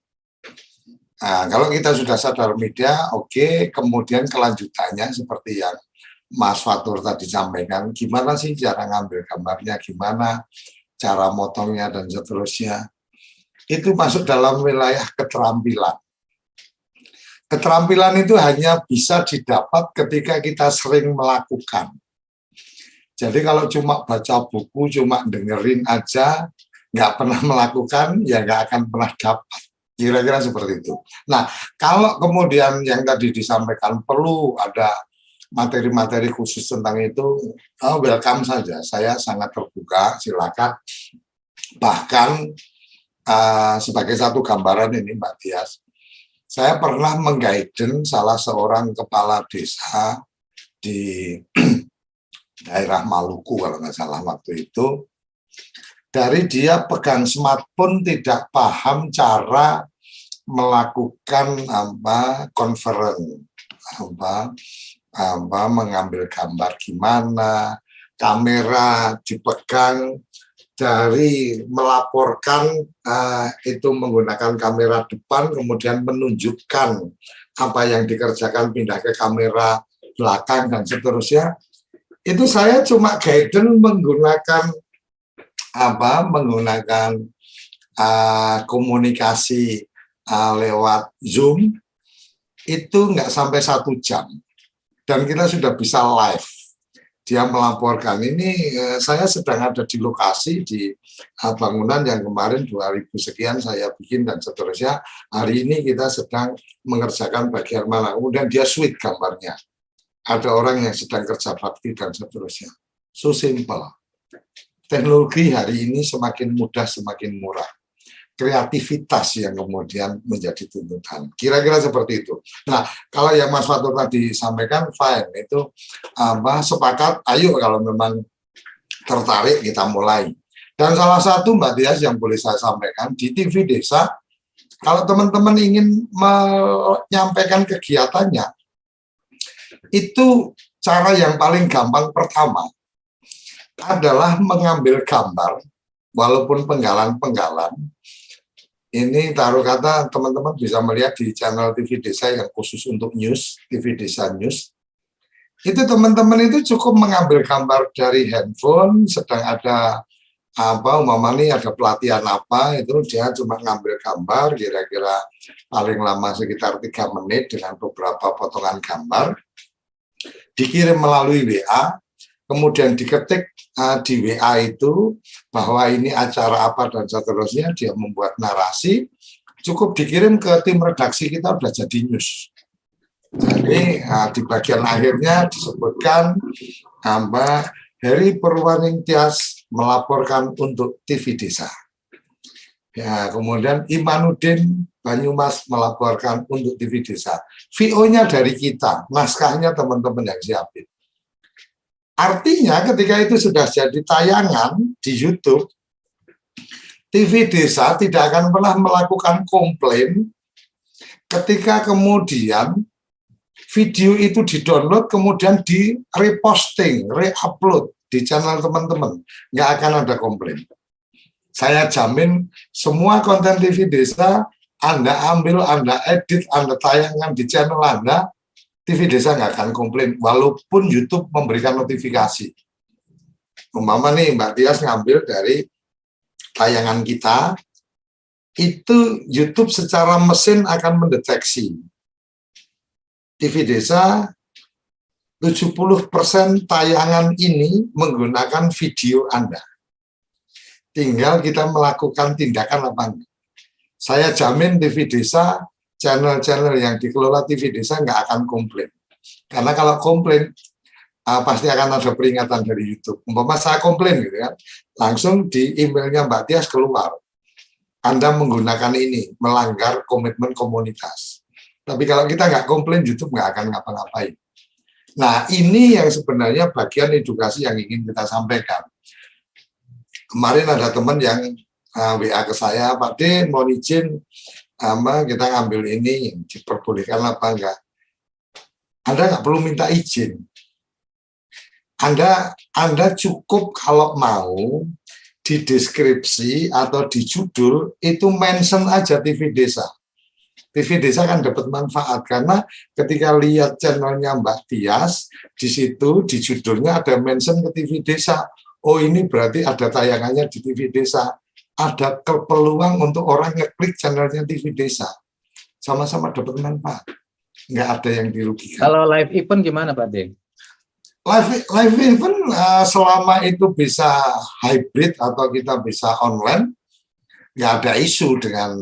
Nah, kalau kita sudah sadar media, oke, kemudian kelanjutannya seperti yang Mas Fatur tadi sampaikan, gimana sih cara ngambil gambarnya, gimana cara motongnya, dan seterusnya. Itu masuk dalam wilayah keterampilan. Keterampilan itu hanya bisa didapat ketika kita sering melakukan. Jadi kalau cuma baca buku, cuma dengerin aja, nggak pernah melakukan, ya nggak akan pernah dapat. Kira-kira seperti itu. Nah, kalau kemudian yang tadi disampaikan perlu ada materi-materi khusus tentang itu, welcome saja. Saya sangat terbuka, silakan. Bahkan sebagai satu gambaran ini Mbak Tias, saya pernah mengguiden salah seorang kepala desa di daerah Maluku kalau nggak salah waktu itu. Dari dia pegang smartphone tidak paham cara melakukan conference, mengambil gambar gimana, kamera dipegang, dari melaporkan itu menggunakan kamera depan, kemudian menunjukkan apa yang dikerjakan pindah ke kamera belakang dan seterusnya. Itu saya cuma guidance menggunakan komunikasi lewat Zoom, itu nggak sampai 1 jam dan kita sudah bisa live. Dia melaporkan ini, saya sedang ada di lokasi di bangunan yang kemarin 2000 sekian saya bikin dan seterusnya. Hari ini kita sedang mengerjakan bagian mana, kemudian dia sweet gambarnya. Ada orang yang sedang kerja bakti dan seterusnya. So simple. Teknologi hari ini semakin mudah, semakin murah. Kreativitas yang kemudian menjadi tuntutan. Kira-kira seperti itu. Nah, kalau yang Mas Fatur tadi sampaikan, fine. Itu sepakat, ayo kalau memang tertarik kita mulai. Dan salah satu Mbak Tias yang boleh saya sampaikan, di TV Desa, kalau teman-teman ingin menyampaikan kegiatannya, itu cara yang paling gampang pertama adalah mengambil gambar, walaupun penggalan-penggalan. Ini taruh kata teman-teman bisa melihat di channel TV Desa yang khusus untuk news, TV Desa News. Itu teman-teman itu cukup mengambil gambar dari handphone, sedang ada umpamanya ada pelatihan apa, itu dia cuma ngambil gambar, kira-kira paling lama sekitar 3 menit dengan beberapa potongan gambar, dikirim melalui WA, kemudian diketik di WA itu bahwa ini acara apa dan seterusnya, dia membuat narasi, cukup dikirim ke tim redaksi kita udah jadi news. Jadi di bagian akhirnya disebutkan Heri Purwaning Tias melaporkan untuk TV Desa. Ya, kemudian Imanuddin Banyumas melaporkan untuk TV Desa. VO-nya dari kita, naskahnya teman-teman yang siapin. Artinya ketika itu sudah jadi tayangan di YouTube, TV Desa tidak akan pernah melakukan komplain ketika kemudian video itu di-download, kemudian di-reposting, re-upload di channel teman-teman. Nggak akan ada komplain. Saya jamin semua konten TV Desa, Anda ambil, Anda edit, Anda tayangkan di channel Anda, TV Desa nggak akan komplain, walaupun YouTube memberikan notifikasi. Umpama nih Mbak Tias ngambil dari tayangan kita, itu YouTube secara mesin akan mendeteksi. TV Desa 70% tayangan ini menggunakan video Anda. Tinggal kita melakukan tindakan apa enggak. Saya jamin TV Desa, channel-channel yang dikelola TV Desa nggak akan komplain. Karena kalau komplain, pasti akan ada peringatan dari YouTube. Umpama saya komplain gitu kan, langsung di emailnya Mbak Tias keluar. Anda menggunakan ini, melanggar komitmen komunitas. Tapi kalau kita nggak komplain, YouTube nggak akan ngapa-ngapain. Nah, ini yang sebenarnya bagian edukasi yang ingin kita sampaikan. Kemarin ada teman yang WA ke saya, Pak D, mau izin kita ngambil ini, diperbolehkan apa enggak? Anda nggak perlu minta izin. Anda cukup kalau mau di deskripsi atau di judul itu mention aja TV Desa. TV Desa kan dapat manfaat karena ketika lihat channelnya Mbak Tias, di situ di judulnya ada mention ke TV Desa. Oh, ini berarti ada tayangannya di TV Desa. Ada peluang untuk orang ngeklik channelnya TV Desa. Sama-sama dapat manfaat. nggak ada yang dirugikan. Kalau live event gimana Pak De? Live event selama itu bisa hybrid atau kita bisa online, nggak ada isu dengan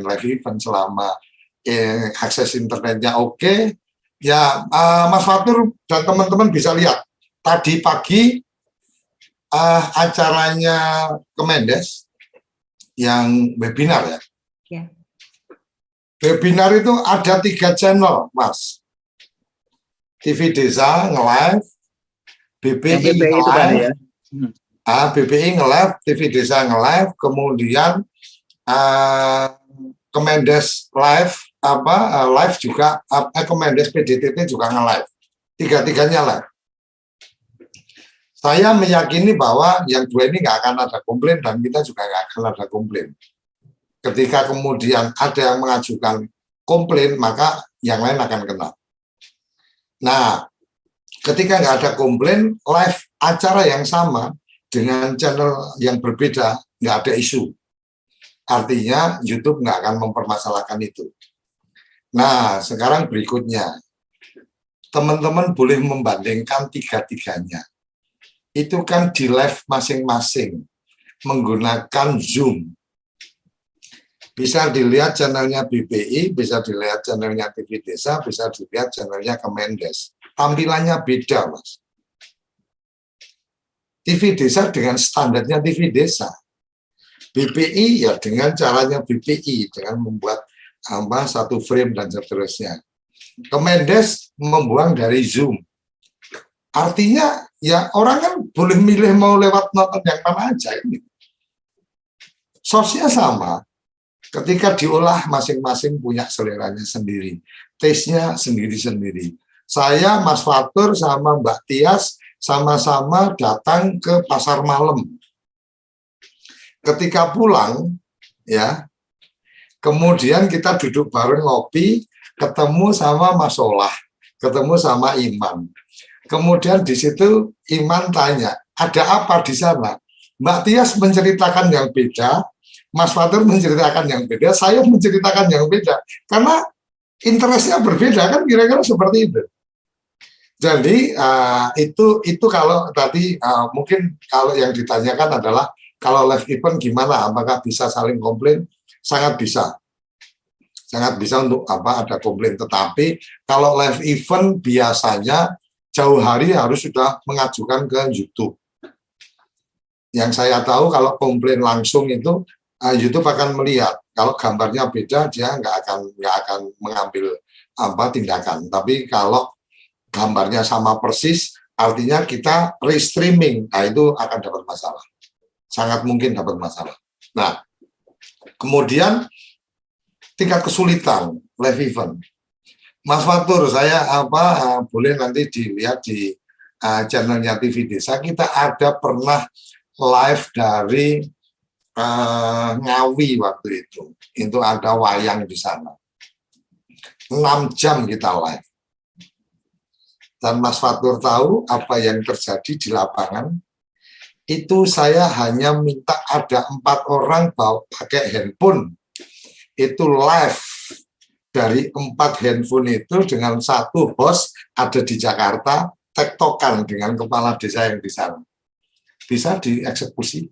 live event selama akses internetnya oke. Ya, Mas Fatur dan teman-teman bisa lihat tadi pagi acaranya Kemendes yang webinar ya. Ya. Webinar itu ada 3 channel, Mas. TV Desa nge-live, BPI itu Pak De ya. BPI nge-live, TV Desa nge-live, kemudian Kemendes live live juga, Kemendes PDTT juga nge-live. 3-tiganya live. Saya meyakini bahwa yang 2 ini nggak akan ada komplain dan kita juga nggak akan ada komplain. Ketika kemudian ada yang mengajukan komplain, maka yang lain akan kena. Nah, ketika nggak ada komplain, live acara yang sama dengan channel yang berbeda, nggak ada isu. Artinya YouTube nggak akan mempermasalahkan itu. Nah, sekarang berikutnya. Teman-teman boleh membandingkan 3-tiganya. Itu kan di live masing-masing menggunakan Zoom. Bisa dilihat channelnya BPI, bisa dilihat channelnya TV Desa, bisa dilihat channelnya Kemendes. Tampilannya beda, Mas. TV Desa dengan standarnya TV Desa. BPI ya dengan caranya BPI, dengan membuat satu frame dan seterusnya. Kemendes membuang dari Zoom. Artinya ya orang kan boleh milih mau lewat nonton yang mana aja ini. Source-nya sama. Ketika diolah masing-masing punya seleranya sendiri. Taste-nya sendiri-sendiri. Saya, Mas Fatur, sama Mbak Tias sama-sama datang ke pasar malam. Ketika pulang, ya, kemudian kita duduk bareng ngopi, ketemu sama Mas Solah, ketemu sama Iman. Kemudian di situ Iman tanya, ada apa di sana? Mbak Tias menceritakan yang beda, Mas Fatur menceritakan yang beda, saya menceritakan yang beda. Karena interestnya berbeda, kan kira-kira seperti itu. Jadi itu kalau tadi mungkin kalau yang ditanyakan adalah kalau live event gimana? Apakah bisa saling komplain? Sangat bisa untuk ada komplain. Tetapi kalau live event biasanya jauh hari harus sudah mengajukan ke YouTube. Yang saya tahu kalau komplain langsung itu YouTube akan melihat kalau gambarnya beda dia nggak akan mengambil tindakan. Tapi kalau gambarnya sama persis, artinya kita restreaming, nah itu akan dapat masalah. Sangat mungkin dapat masalah. Nah, kemudian tingkat kesulitan live event. Mas Fatur, saya boleh nanti dilihat di channelnya TV Desa. Kita ada pernah live dari Ngawi waktu itu. Itu ada wayang di sana. 6 jam kita live. Dan Mas Fatur tahu apa yang terjadi di lapangan. Itu saya hanya minta ada 4 orang pakai handphone. Itu live dari 4 handphone itu dengan 1 host ada di Jakarta, tektokan dengan kepala desa yang di sana. Bisa dieksekusi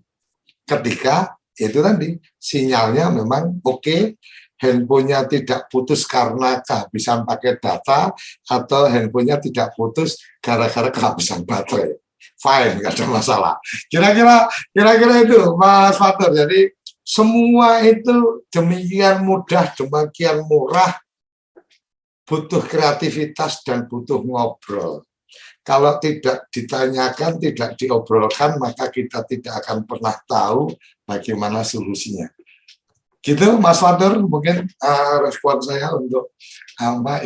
ketika itu tadi sinyalnya memang oke, handphonenya tidak putus karena kehabisan paket data atau handphonenya tidak putus gara-gara kehabisan baterai. Fine, nggak ada masalah. Kira-kira itu, Mas Fatur. Jadi semua itu demikian mudah, demikian murah, butuh kreativitas dan butuh ngobrol. Kalau tidak ditanyakan, tidak diobrolkan, maka kita tidak akan pernah tahu bagaimana solusinya. Gitu, Mas Fatur, mungkin respon saya untuk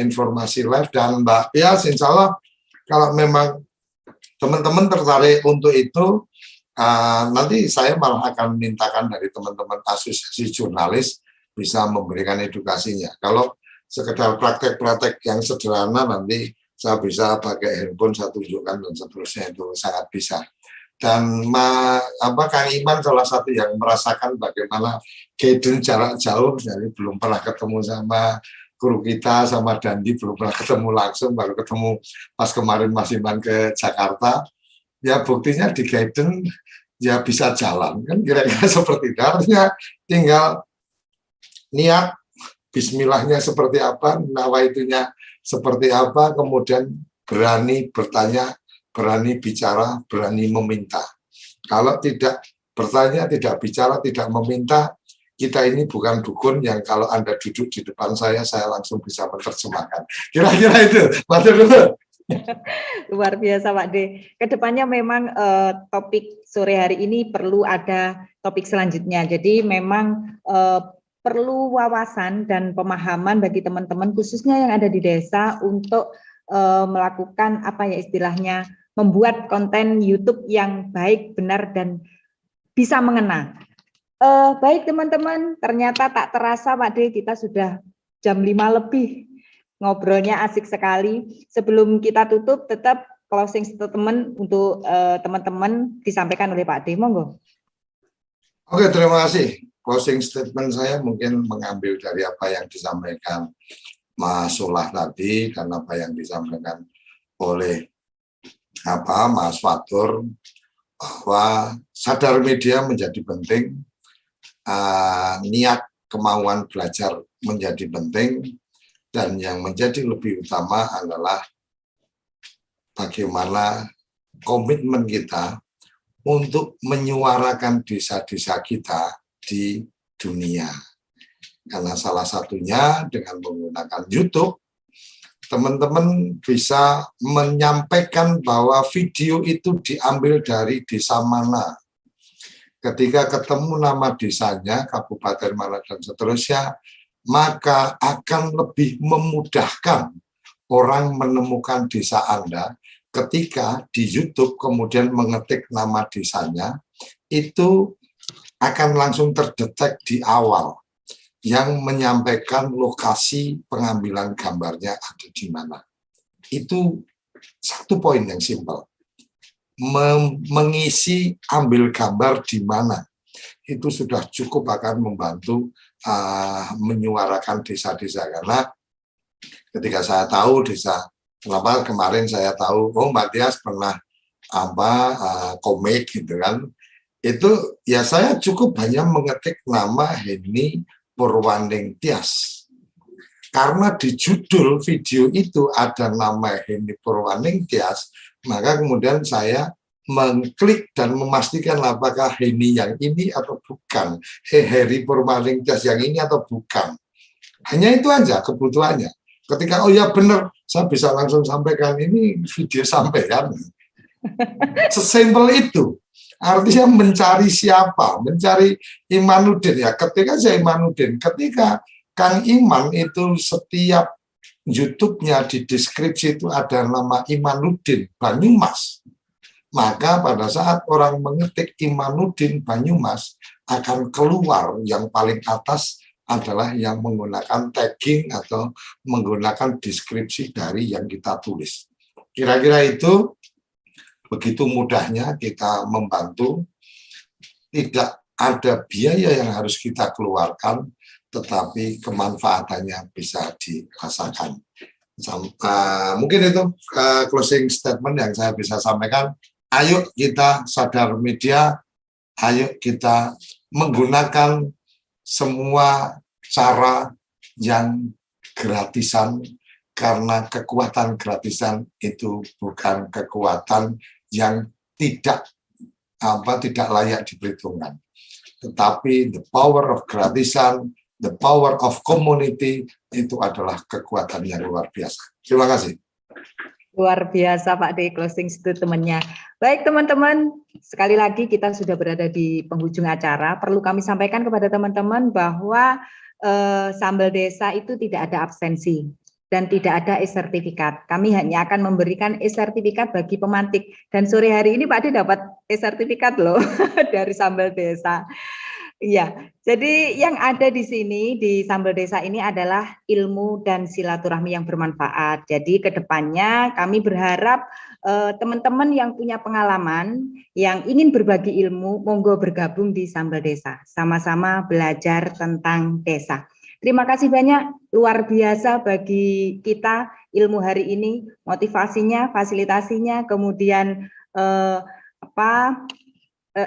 informasi live. Dan Mbak Tias, insya Allah kalau memang teman-teman tertarik untuk itu, nanti saya malah akan mintakan dari teman-teman asosiasi jurnalis bisa memberikan edukasinya. Kalau sekedar praktek-praktek yang sederhana nanti saya bisa pakai handphone, saya tunjukkan dan seterusnya, itu sangat bisa. Dan Kang Iman salah satu yang merasakan bagaimana guidance jarak jauh, jadi belum pernah ketemu sama guru kita sama Dandi belum pernah ketemu langsung, baru ketemu pas kemarin Mas Iman ke Jakarta. Ya buktinya di Gaiden ya bisa jalan kan kira-kira seperti itu. Artinya tinggal niat, bismillahnya seperti apa, nawaitunya seperti apa, kemudian berani bertanya, berani bicara, berani meminta. Kalau tidak bertanya, tidak bicara, tidak meminta, kita ini bukan dukun yang kalau Anda duduk di depan saya langsung bisa menerjemahkan. Kira-kira itu, Matur dulu. Luar biasa Pak D. Kedepannya memang topik sore hari ini perlu ada topik selanjutnya. Jadi memang perlu wawasan dan pemahaman bagi teman-teman khususnya yang ada di desa untuk melakukan apa ya istilahnya membuat konten YouTube yang baik, benar dan bisa mengena. Baik teman-teman, ternyata tak terasa Pak D kita sudah jam 5 lebih. Ngobrolnya asik sekali. Sebelum kita tutup, tetap closing statement untuk teman-teman disampaikan oleh Pak D. Monggo. Oke, terima kasih. Closing statement saya mungkin mengambil dari apa yang disampaikan Mas Sulah tadi dan apa yang disampaikan oleh Mas Fatur, bahwa sadar media menjadi penting, niat kemauan belajar menjadi penting, dan yang menjadi lebih utama adalah bagaimana komitmen kita untuk menyuarakan desa-desa kita di dunia. Karena salah satunya dengan menggunakan YouTube, teman-teman bisa menyampaikan bahwa video itu diambil dari desa mana. Ketika ketemu nama desanya, kabupaten mana dan seterusnya, maka akan lebih memudahkan orang menemukan desa Anda ketika di YouTube kemudian mengetik nama desanya, itu akan langsung terdetek di awal yang menyampaikan lokasi pengambilan gambarnya ada di mana. Itu satu poin yang simpel. Mengisi ambil gambar di mana. Itu sudah cukup akan membantu menyuarakan desa-desa. Karena ketika saya tahu desa, kenapa kemarin saya tahu, oh Mbak Tias pernah komik gitu kan. Itu ya saya cukup hanya mengetik nama Henny Purwaning Tias. Karena di judul video itu ada nama Henny Purwaning Tias, maka kemudian saya mengklik dan memastikan apakah Henny yang ini atau bukan, Henny Purwaning Tias yang ini atau bukan. Hanya itu aja kebutuhannya. Ketika oh ya benar, saya bisa langsung sampaikan ini video sampean. Sesimpel itu. Artinya mencari siapa, mencari Imanuddin ya. Ketika saya Imanuddin, ketika Kang Iman itu setiap YouTube-nya di deskripsi itu ada nama Imanuddin Banyumas, maka pada saat orang mengetik Imanuddin Banyumas akan keluar yang paling atas adalah yang menggunakan tagging atau menggunakan deskripsi dari yang kita tulis. Kira-kira itu. Begitu mudahnya kita membantu, tidak ada biaya yang harus kita keluarkan, tetapi kemanfaatannya bisa dirasakan. Mungkin itu closing statement yang saya bisa sampaikan. Ayo kita sadar media, ayo kita menggunakan semua cara yang gratisan, karena kekuatan gratisan itu bukan kekuatan yang tidak layak diperhitungkan. Tetapi the power of gratisan, the power of community itu adalah kekuatan yang luar biasa. Terima kasih. Luar biasa Pak D, closing statement-nya. Baik teman-teman, sekali lagi kita sudah berada di penghujung acara. Perlu kami sampaikan kepada teman-teman bahwa Sambal Desa itu tidak ada absensi dan tidak ada e-sertifikat. Kami hanya akan memberikan e-sertifikat bagi pemantik. Dan sore hari ini Pak D dapat e-sertifikat loh dari Sambal Desa. Iya, jadi yang ada di sini di Sambal Desa ini adalah ilmu dan silaturahmi yang bermanfaat. Jadi kedepannya kami berharap teman-teman yang punya pengalaman, yang ingin berbagi ilmu, monggo bergabung di Sambal Desa. Sama-sama belajar tentang desa. Terima kasih banyak, luar biasa bagi kita ilmu hari ini, motivasinya, fasilitasinya, kemudian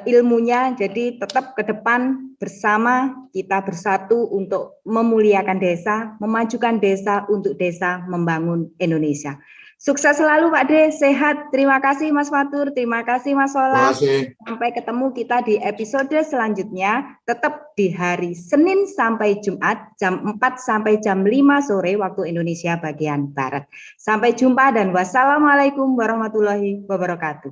ilmunya. Jadi tetap ke depan bersama kita bersatu untuk memuliakan desa, memajukan desa untuk desa membangun Indonesia. Sukses selalu Pak De, sehat. Terima kasih Mas Fatur, terima kasih Mas Solah. Sampai ketemu kita di episode selanjutnya, tetap di hari Senin sampai Jumat, jam 4 sampai jam 5 sore waktu Indonesia bagian Barat. Sampai jumpa dan wassalamualaikum warahmatullahi wabarakatuh.